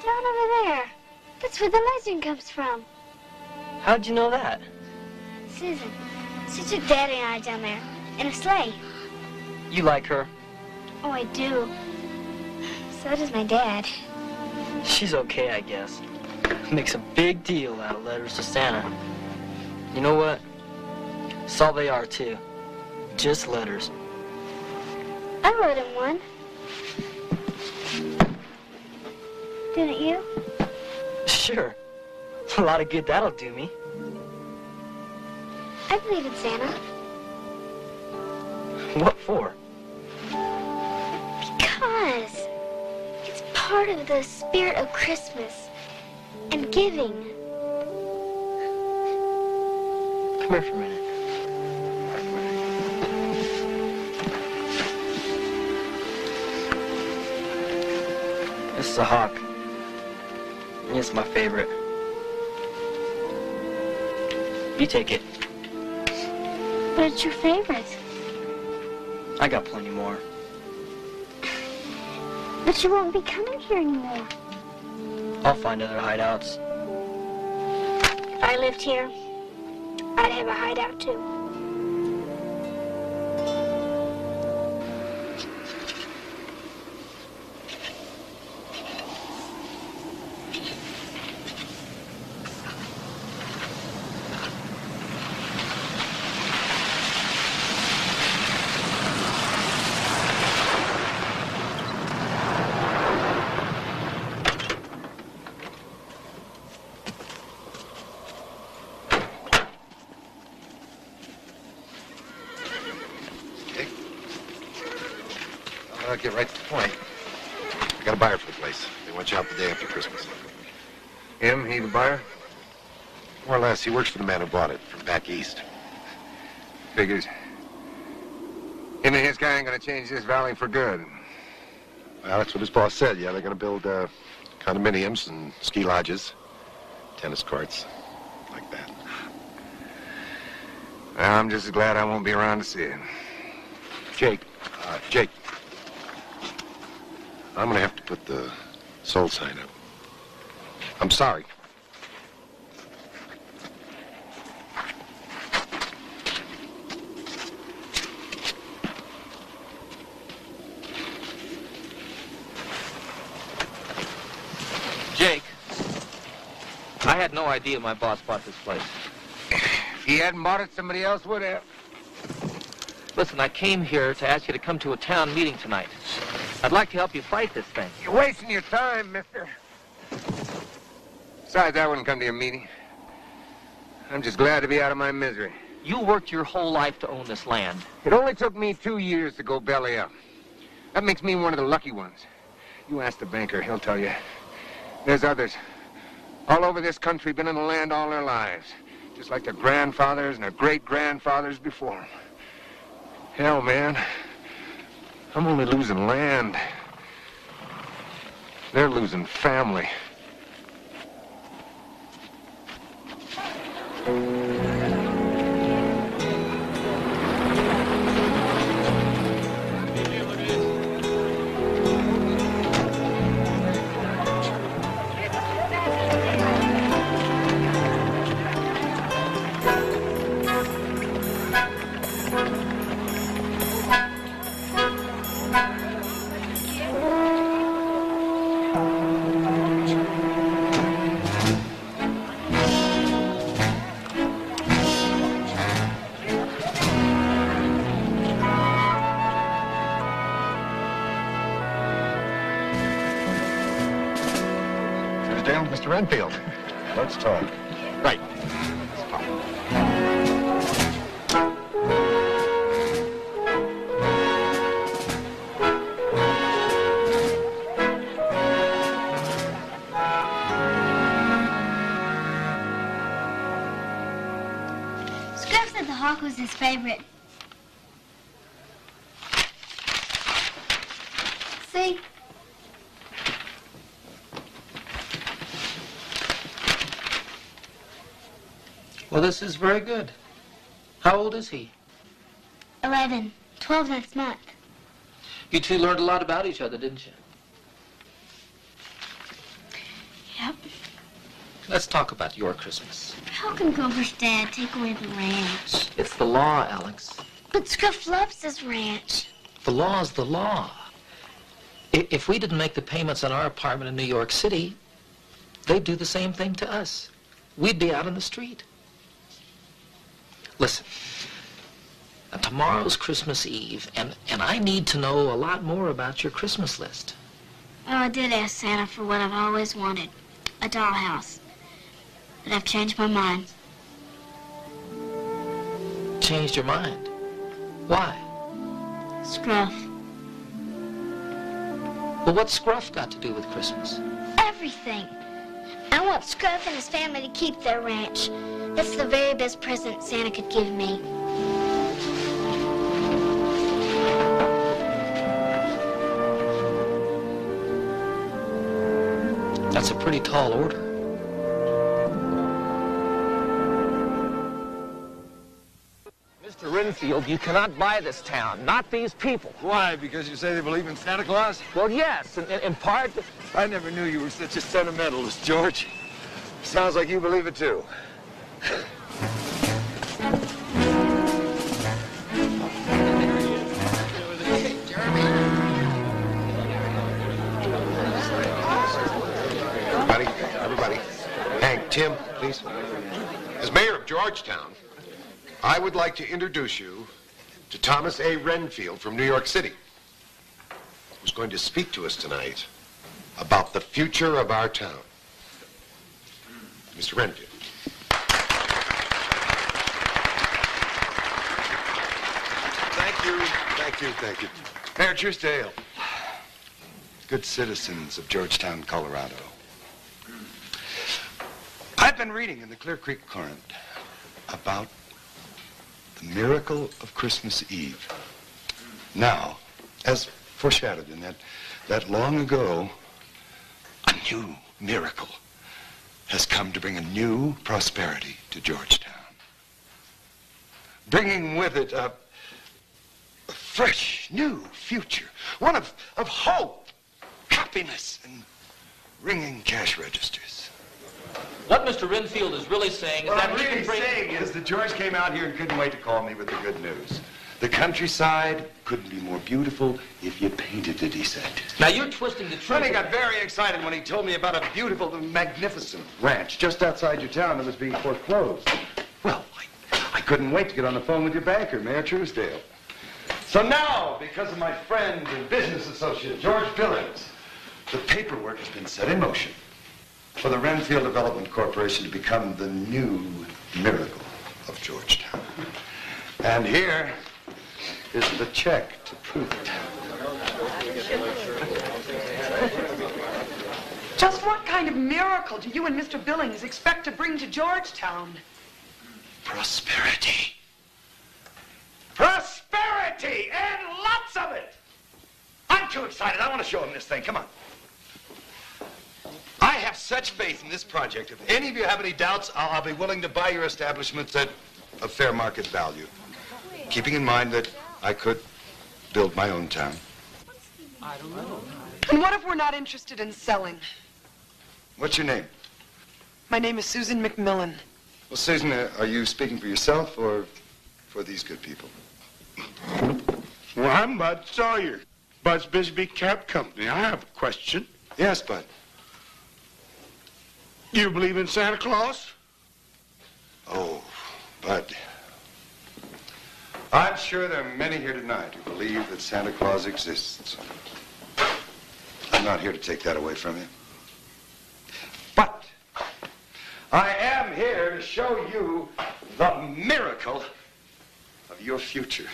Down over there. That's where the legend comes from. How'd you know that? Susan. She took Daddy and I down there in a sleigh. You like her. Oh, I do. So does my dad. She's okay, I guess. Makes a big deal out of letters to Santa. You know what? That's all they are, too. Just letters. I wrote him one. Didn't you? Sure. A lot of good that'll do me. I believe in Santa. What for? Because it's part of the spirit of Christmas and giving. Come here for a minute. This is a hawk. It's my favorite. You take it. But it's your favorite. I got plenty more. But you won't be coming here anymore. I'll find other hideouts. If I lived here, I'd have a hideout too. I'll get right to the point. I got a buyer for the place. They want you out the day after Christmas. Him? He the buyer? More or less. He works for the man who bought it from back east. Figures. Him and his guy ain't gonna change this valley for good. Well, that's what his boss said. Yeah, they're going to build condominiums and ski lodges, tennis courts, like that. Well, I'm just as glad I won't be around to see it. Jake. Jake. I'm going to have to put the sold sign up. I'm sorry. Jake, I had no idea my boss bought this place. If he hadn't bought it, somebody else would have. Listen, I came here to ask you to come to a town meeting tonight. I'd like to help you fight this thing. You're wasting your time, mister. Besides, I wouldn't come to your meeting. I'm just glad to be out of my misery. You worked your whole life to own this land. It only took me 2 years to go belly up. That makes me one of the lucky ones. You ask the banker, he'll tell you. There's others all over this country been in the land all their lives, just like their grandfathers and their great-grandfathers before them. Hell, man, I'm only losing land. They're losing family. Mr. Renfield, let's talk. Right. Let's talk. Scrub said the hawk was his favorite. See? Well, this is very good. How old is he? 11, 12 next month. You two learned a lot about each other, didn't you? Yep. Let's talk about your Christmas. How can Grover's dad take away the ranch? It's the law, Alex. But Scruff loves this ranch. The law's the law. If we didn't make the payments on our apartment in New York City, they'd do the same thing to us. We'd be out on the street. Listen, tomorrow's Christmas Eve, and I need to know a lot more about your Christmas list. Well, I did ask Santa for what I've always wanted, a dollhouse. But I've changed my mind. Changed your mind? Why? Scruff. Well, what's Scruff got to do with Christmas? Everything. I want Scruff and his family to keep their ranch. That's the very best present Santa could give me. That's a pretty tall order. Mr. Renfield, you cannot buy this town, not these people. Why? Because you say they believe in Santa Claus? Well, yes, in part. I never knew you were such a sentimentalist, George. Sounds like you believe it, too. Everybody. Hank, Tim, please. As mayor of Georgetown, I would like to introduce you to Thomas A. Renfield from New York City, who's going to speak to us tonight about the future of our town. Mr. Renfield. Thank you. Mayor Truesdale, good citizens of Georgetown, Colorado. I've been reading in the Clear Creek Courant about the miracle of Christmas Eve. Now, as foreshadowed in that long ago, a new miracle has come to bring a new prosperity to Georgetown. Bringing with it a fresh, new future. One of hope, happiness, and ringing cash registers. What Mr. Renfield is really saying is that what I'm really saying is that George came out here and couldn't wait to call me with the good news. The countryside couldn't be more beautiful if you painted it, he said. Now you're twisting the truth. Sonny got very excited when he told me about a beautiful and magnificent ranch just outside your town that was being foreclosed. Well, I couldn't wait to get on the phone with your banker, Mayor Truesdale. So now, because of my friend and business associate, George Billings, the paperwork has been set in motion for the Renfield Development Corporation to become the new miracle of Georgetown. And here is the check to prove it. Just what kind of miracle do you and Mr. Billings expect to bring to Georgetown? Prosperity. Prosperity! And lots of it! I'm too excited. I want to show him this thing. Come on. I have such faith in this project. If any of you have any doubts, I'll be willing to buy your establishments at a fair market value, keeping in mind that I could build my own town. I don't know. And what if we're not interested in selling? What's your name? My name is Susan McMillan. Well, Susan, are you speaking for yourself or for these good people? Well, I'm Bud Sawyer, Bud's Bisbee Cab Company. I have a question. Yes, Bud. You believe in Santa Claus? Oh, Bud. I'm sure there are many here tonight who believe that Santa Claus exists. I'm not here to take that away from you. But I am here to show you the miracle of your future.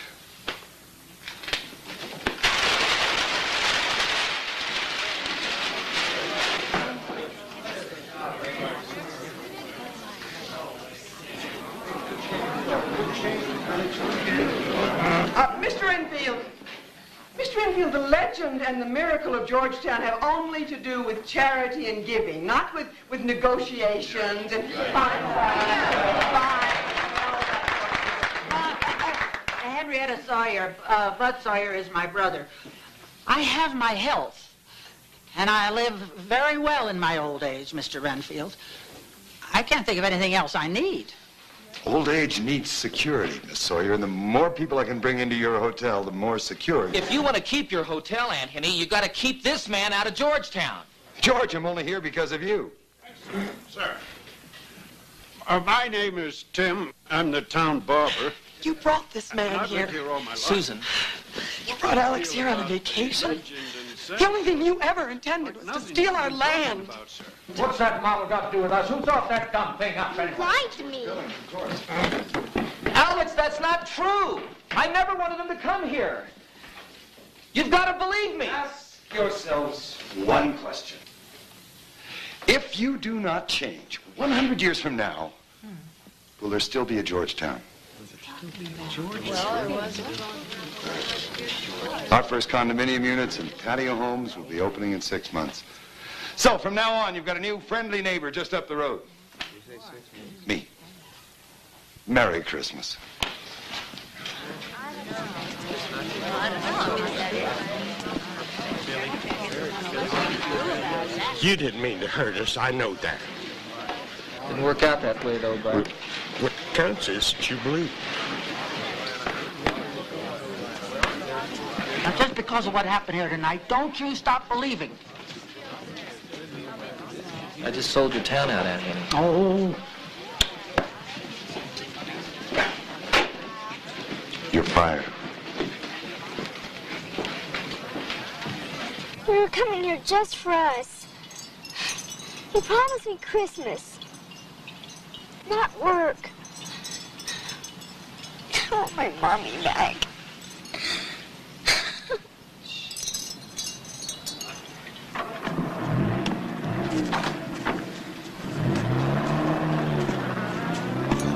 Mr. Renfield, the legend and the miracle of Georgetown have only to do with charity and giving, not with negotiations and fine. Sawyer. Bud Sawyer is my brother. I have my health, and I live very well in my old age, Mr. Renfield. I can't think of anything else I need. Old age needs security, Miss Sawyer, and the more people I can bring into your hotel, the more secure. If you want to keep your hotel, Aunt Henny, you got to keep this man out of Georgetown. George, I'm only here because of you. Sir. My name is Tim. I'm the town barber. You brought this man I've here. lived here all my life. Susan. You brought Alex here on a vacation. The only thing you ever intended was to steal our land. What's that model got to do with us? Who thought that dumb thing up anyway? Lied to me. Alex, that's not true. I never wanted him to come here. You've got to believe me. Ask yourselves one question. If you do not change, 100 years from now, will there still be a Georgetown? Our first condominium units and patio homes will be opening in 6 months. So from now on, you've got a new friendly neighbor just up the road. Me. Merry Christmas. You didn't mean to hurt us, I know that. Didn't work out that way, though, Bud. What counts is that you believe. Now, just because of what happened here tonight, don't you stop believing. I just sold your town out, Aunt Henny. Oh. You're fired. We were coming here just for us. You promised me Christmas, not work. I want my mommy back.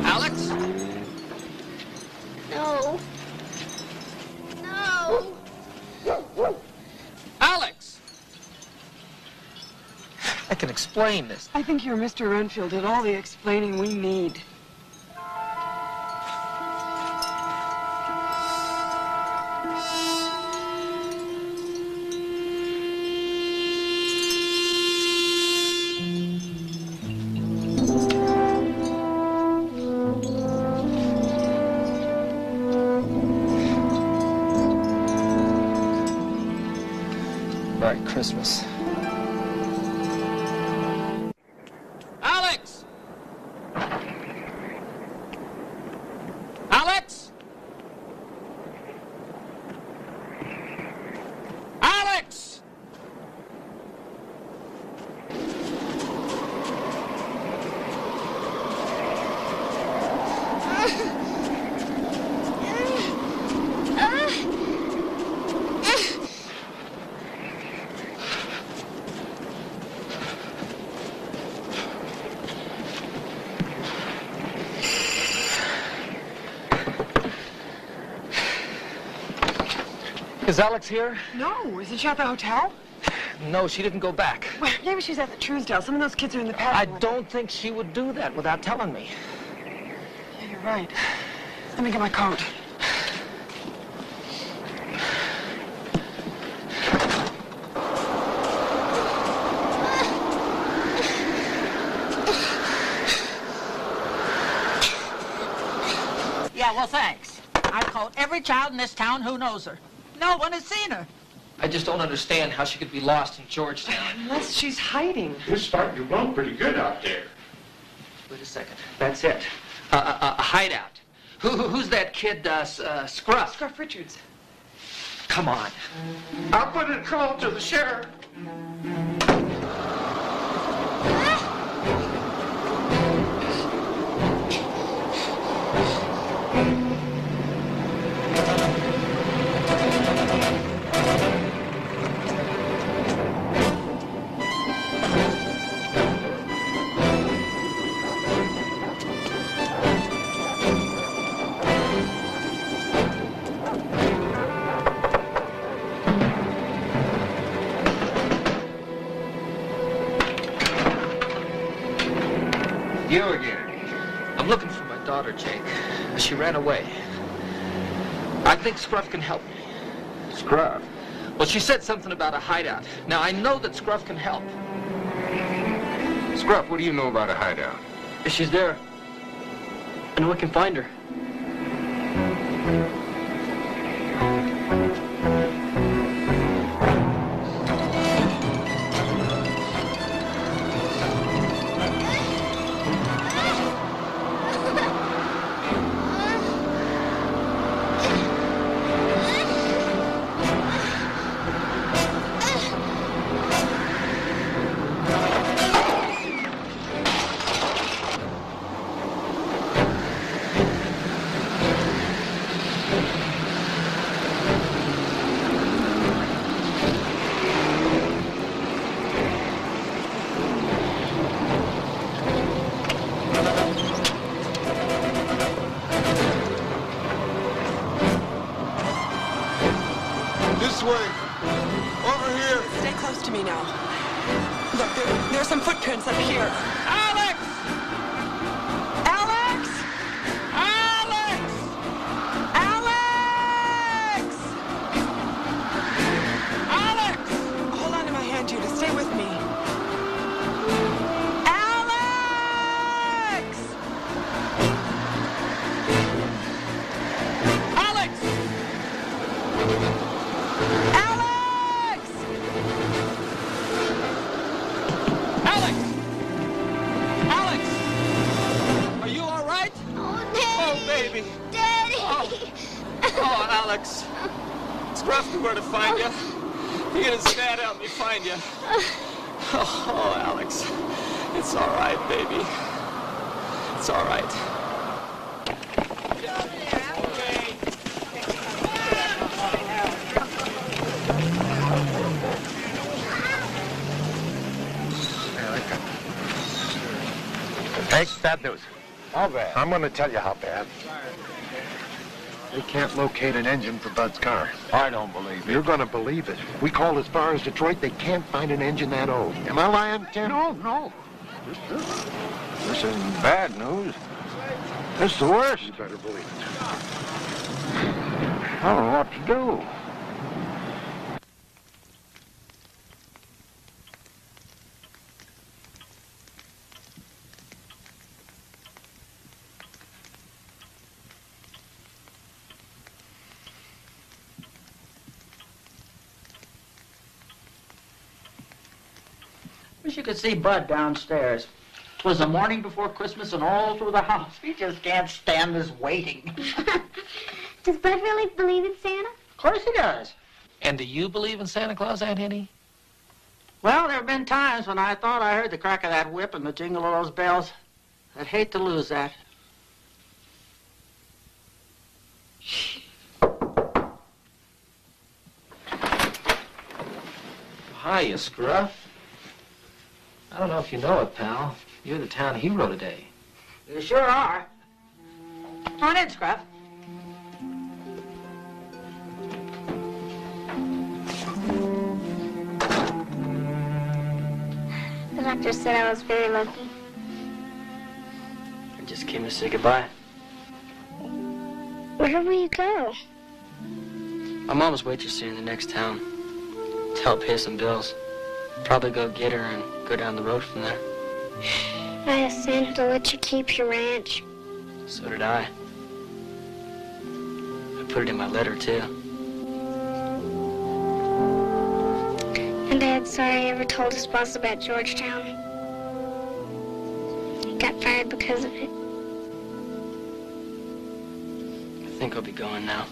Alex? No. No. Alex! I can explain this. I think your Mr. Renfield did all the explaining we need. Merry Christmas. Alex! Alex! Alex! Is Alex here? No, isn't she at the hotel? No, she didn't go back. Well, maybe she's at the Truesdale. Some of those kids are in the patio. I don't think she would do that without telling me. Yeah, you're right. Let me get my coat. Yeah, well, thanks. I called every child in this town who knows her. No one has seen her. I just don't understand how she could be lost in Georgetown. Unless she's hiding. You're starting to blow pretty good out there. Wait a second. That's it. A hideout. Who's that kid, Scruff? Scruff Richards. Come on. I'll put a call to the sheriff. You again. I'm looking for my daughter, Jake. She ran away. I think Scruff can help me. Scruff? Well, she said something about a hideout. Now, I know that Scruff can help. Scruff, what do you know about a hideout? If she's there, I know I can find her. This way. Over here. Stay close to me now. Look, there are some footprints up here. Alex! Alex! Alex! Alex! Alex! Hold on to my hand, Judah. Stay with me. Alex! Alex! Alex! Alex! Alex! Are you all right? Oh, Daddy! Oh, baby! Daddy! Oh, Alex! Scruff knew where to find you. He and his dad helped me find you. Oh, Alex. It's all right, baby. It's all right. Hey, bad news. How bad? I'm going to tell you how bad. They can't locate an engine for Bud's car. I don't believe it. You're going to believe it. We called as far as Detroit. They can't find an engine that old. Am I lying, Tim? No. This isn't bad news. This is the worst. You better believe it. I don't know what to do. Wish you could see Bud downstairs. 'Twas the morning before Christmas and all through the house. He just can't stand this waiting. Does Bud really believe in Santa? Of course he does. And do you believe in Santa Claus, Aunt Henny? Well, there have been times when I thought I heard the crack of that whip and the jingle of those bells. I'd hate to lose that. Hiya, Scruff. I don't know if you know it, pal. You're the town hero today. You sure are. Come on in, Scruff. The doctor said I was very lucky. I just came to say goodbye. Where will you go? My mom's waitressing in the next town to help pay some bills. Probably go get her and go down the road from there. I asked Santa to let you keep your ranch. So did I. I put it in my letter, too. And Dad's sorry I ever told his boss about Georgetown. He got fired because of it. I think I'll be going now.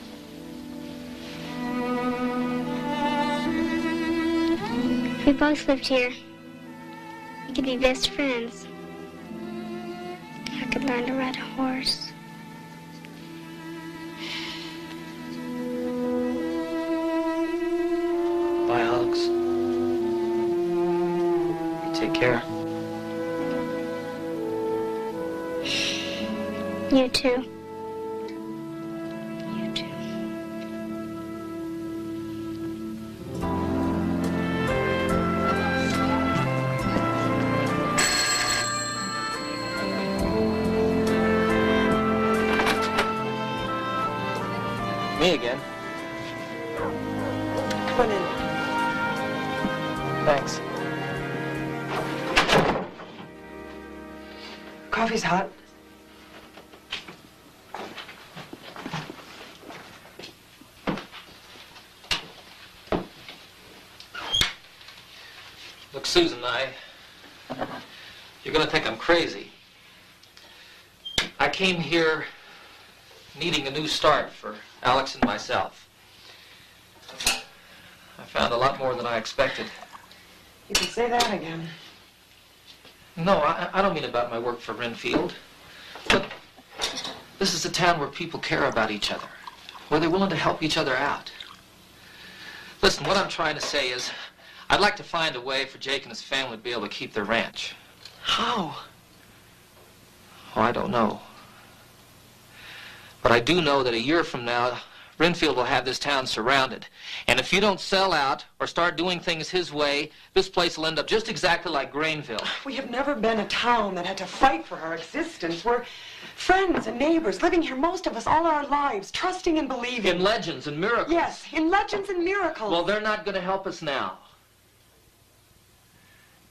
If we both lived here, we could be best friends. I could learn to ride a horse. Bye, Alex. You take care. You too. You too. Me again. Come on in. Thanks. Coffee's hot. Look, Susan, you're going to think I'm crazy. I came here needing a new start for Alex and myself. I found a lot more than I expected. You can say that again. No, I don't mean about my work for Renfield. But this is a town where people care about each other, where they're willing to help each other out. Listen, what I'm trying to say is, I'd like to find a way for Jake and his family to be able to keep their ranch. How? Oh, I don't know. But I do know that a year from now, Renfield will have this town surrounded. And if you don't sell out or start doing things his way, this place will end up just exactly like Grainville. We have never been a town that had to fight for our existence. We're friends and neighbors, living here most of us all our lives, trusting and believing. In legends and miracles. Yes, in legends and miracles. Well, they're not going to help us now.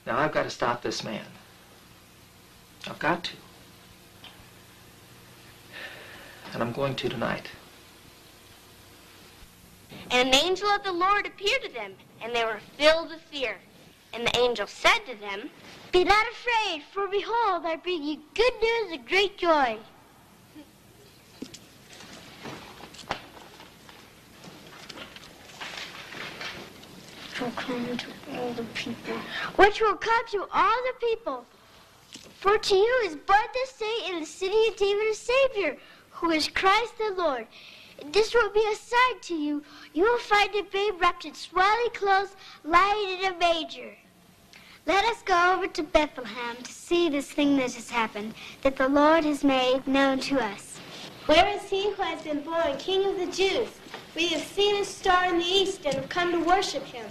Now, I've got to stop this man. I've got to. And I'm going to tonight. And an angel of the Lord appeared to them, and they were filled with fear. And the angel said to them, "Be not afraid, for behold, I bring you good news of great joy." Which will come to all the people. For to you is born this day in the city of David a Savior, who is Christ the Lord. This will be a sign to you. You will find a babe wrapped in swaddling clothes, lying in a manger. Let us go over to Bethlehem to see this thing that has happened, that the Lord has made known to us. Where is he who has been born King of the Jews? We have seen his star in the east and have come to worship him.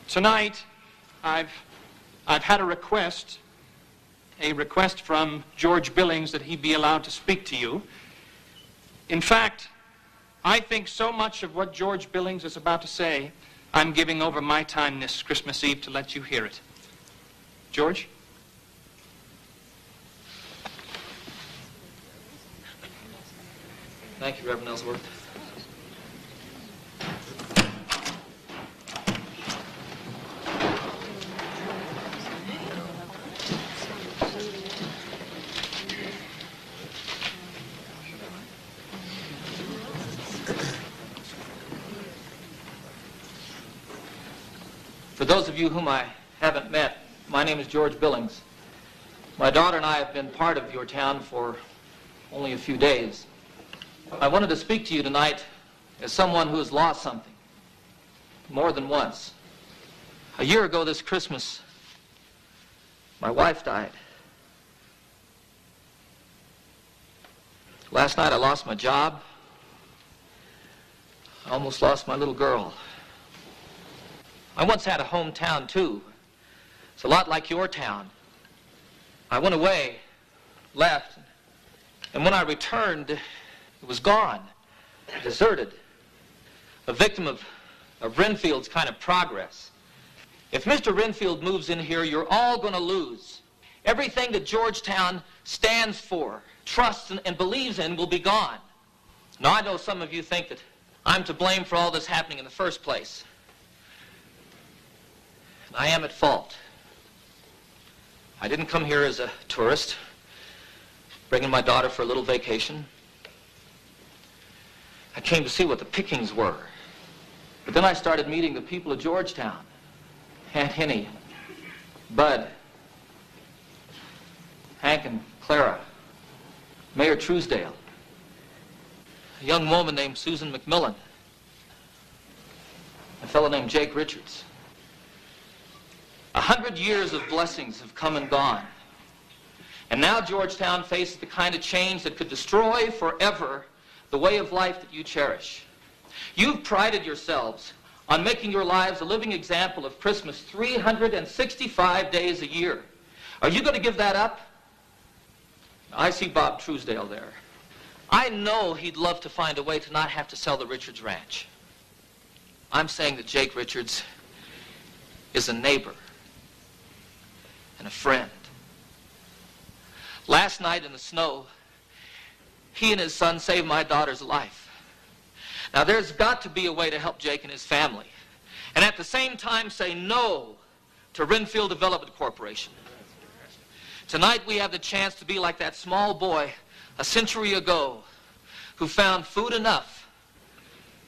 Tonight, I've had a request from George Billings that he be allowed to speak to you. In fact, I think so much of what George Billings is about to say, I'm giving over my time this Christmas Eve to let you hear it. George? Thank you, Reverend Ellsworth. For those of you whom I haven't met, my name is George Billings. My daughter and I have been part of your town for only a few days. I wanted to speak to you tonight as someone who has lost something more than once. A year ago this Christmas, my wife died. Last night I lost my job. I almost lost my little girl. I once had a hometown too. It's a lot like your town. I went away, left, and when I returned, it was gone, deserted. A victim of Renfield's kind of progress. If Mr. Renfield moves in here, you're all going to lose. Everything that Georgetown stands for, trusts, and believes in will be gone. Now, I know some of you think that I'm to blame for all this happening in the first place. And I am at fault. I didn't come here as a tourist, bringing my daughter for a little vacation. I came to see what the pickings were. But then I started meeting the people of Georgetown. Aunt Henny, Bud, Hank and Clara, Mayor Truesdale, a young woman named Susan McMillan, a fellow named Jake Richards. 100 years of blessings have come and gone. And now Georgetown faces the kind of change that could destroy forever the way of life that you cherish. You've prided yourselves on making your lives a living example of Christmas 365 days a year. Are you going to give that up? I see Bob Truesdale there. I know he'd love to find a way to not have to sell the Richards Ranch. I'm saying that Jake Richards is a neighbor and a friend. Last night in the snow, he and his son saved my daughter's life. Now, there's got to be a way to help Jake and his family, and at the same time say no to Renfield Development Corporation. Tonight, we have the chance to be like that small boy a century ago who found food enough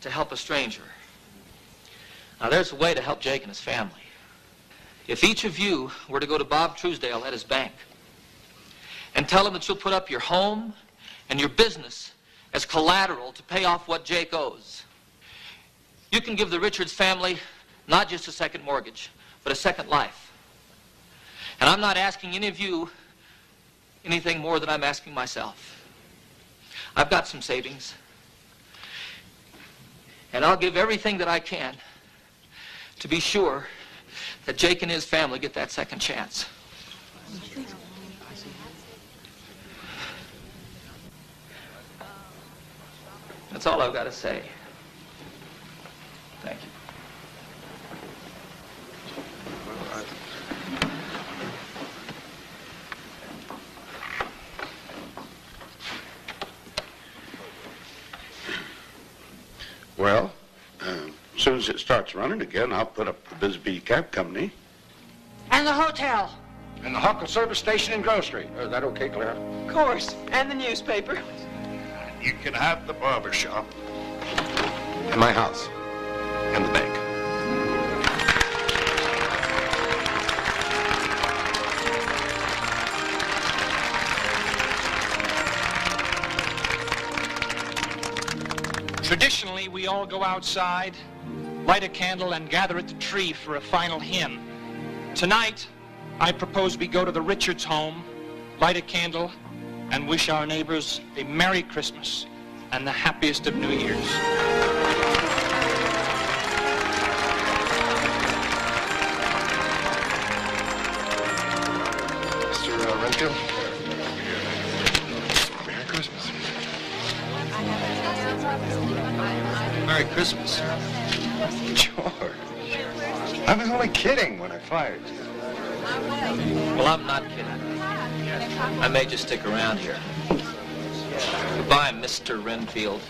to help a stranger. Now, there's a way to help Jake and his family. If each of you were to go to Bob Truesdale at his bank and tell him that you'll put up your home and your business as collateral to pay off what Jake owes, you can give the Richards family not just a second mortgage, but a second life. And I'm not asking any of you anything more than I'm asking myself. I've got some savings, and I'll give everything that I can to be sure that Jake and his family get that second chance. That's all I've got to say. Thank you. Well, as soon as it starts running again, I'll put up the Bisbee Cab Company. And the hotel. And the Huckle service station in Grove Street. Is that okay, Clara? Of course, and the newspaper. You can have the barber shop. And my house. And the bank. Traditionally, we all go outside, light a candle, and gather at the tree for a final hymn. Tonight, I propose we go to the Richards home, light a candle, and wish our neighbors a Merry Christmas and the happiest of New Years. Mr. Renfield? Merry Christmas. Merry Christmas. George. I was only kidding when I fired you. Well, I'm not kidding. I may just stick around here. Goodbye, Mr. Renfield.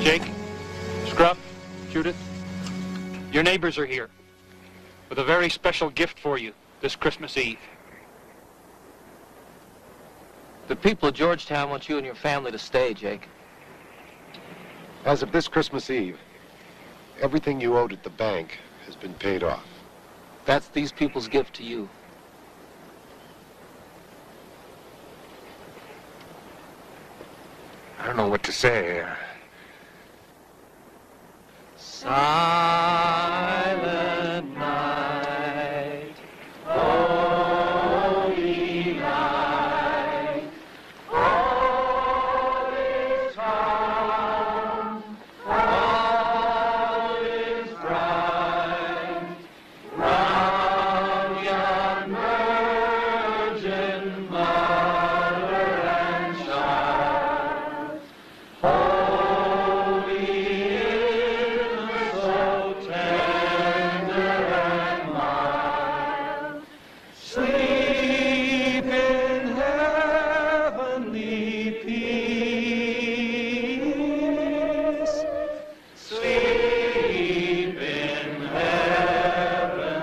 Jake, Scruff, Judith, your neighbors are here with a very special gift for you this Christmas Eve. The people of Georgetown want you and your family to stay, Jake. As of this Christmas Eve, everything you owed at the bank has been paid off. That's these people's gift to you. I don't know what to say. Silent night, holy night, all is calm, all is bright, round yon virgin mother and child. Holy is so tender and mild. Sleep in heavenly peace. Sleep in heavenly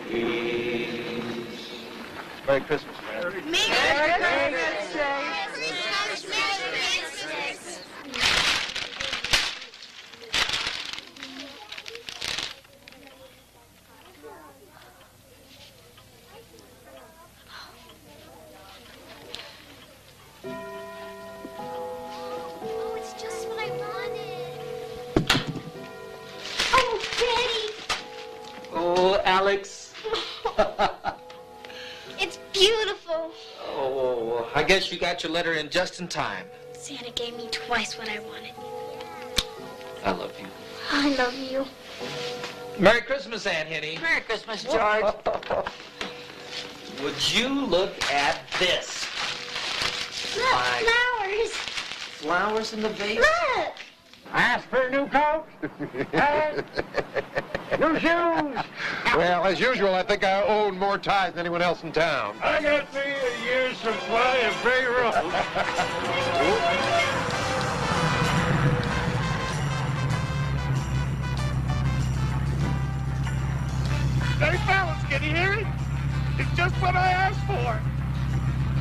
peace. Merry Christmas, man. Oh, it's just what I wanted. Oh, Daddy. Oh, Alex. It's beautiful. Oh, I guess you got your letter in just in time. Santa gave me twice what I wanted. I love you. I love you. Merry Christmas, Aunt Henny. Merry Christmas, George. Would you look at this? Look, My- flowers. Flowers in the vase? Look. Ask for a new coat. Hey, new shoes. Well, as usual, I think I own more ties than anyone else in town. I got me a year's supply of Bay Road. Hey, fellas, can you hear it? It's just what I asked for.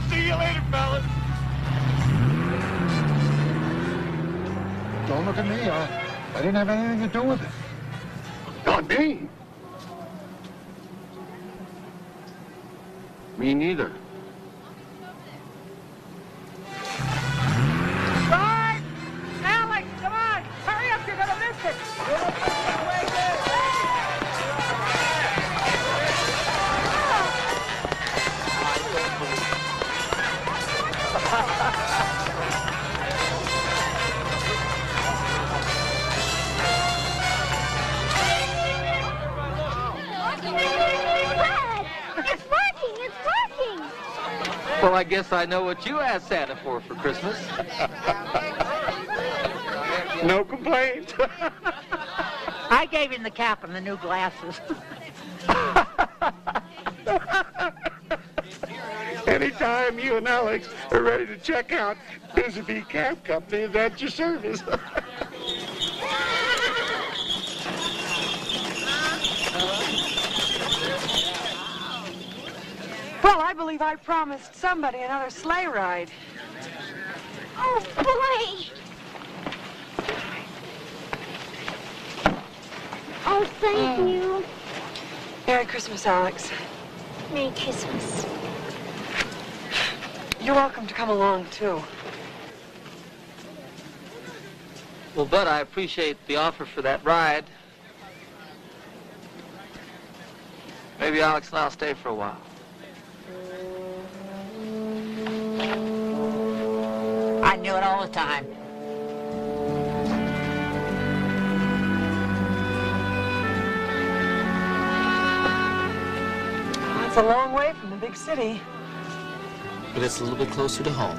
See you later, fellas. Don't look at me. I didn't have anything to do with it. Not me. Me neither. Bart! Alex, come on! Hurry up, you're gonna miss it! Brad, it's working, it's working. Well, I guess I know what you asked Santa for Christmas. No complaints. I gave him the cap and the new glasses. Anytime you and Alex are ready to check out, Busy Cab Company is at your service. Well, I believe I promised somebody another sleigh ride. Oh, boy. Oh, thank you. Merry Christmas, Alex. Merry Christmas. You're welcome to come along, too. Well, Bud, I appreciate the offer for that ride. Maybe Alex and I'll stay for a while. I knew it all the time. It's a long way from the big city. But it's a little bit closer to home.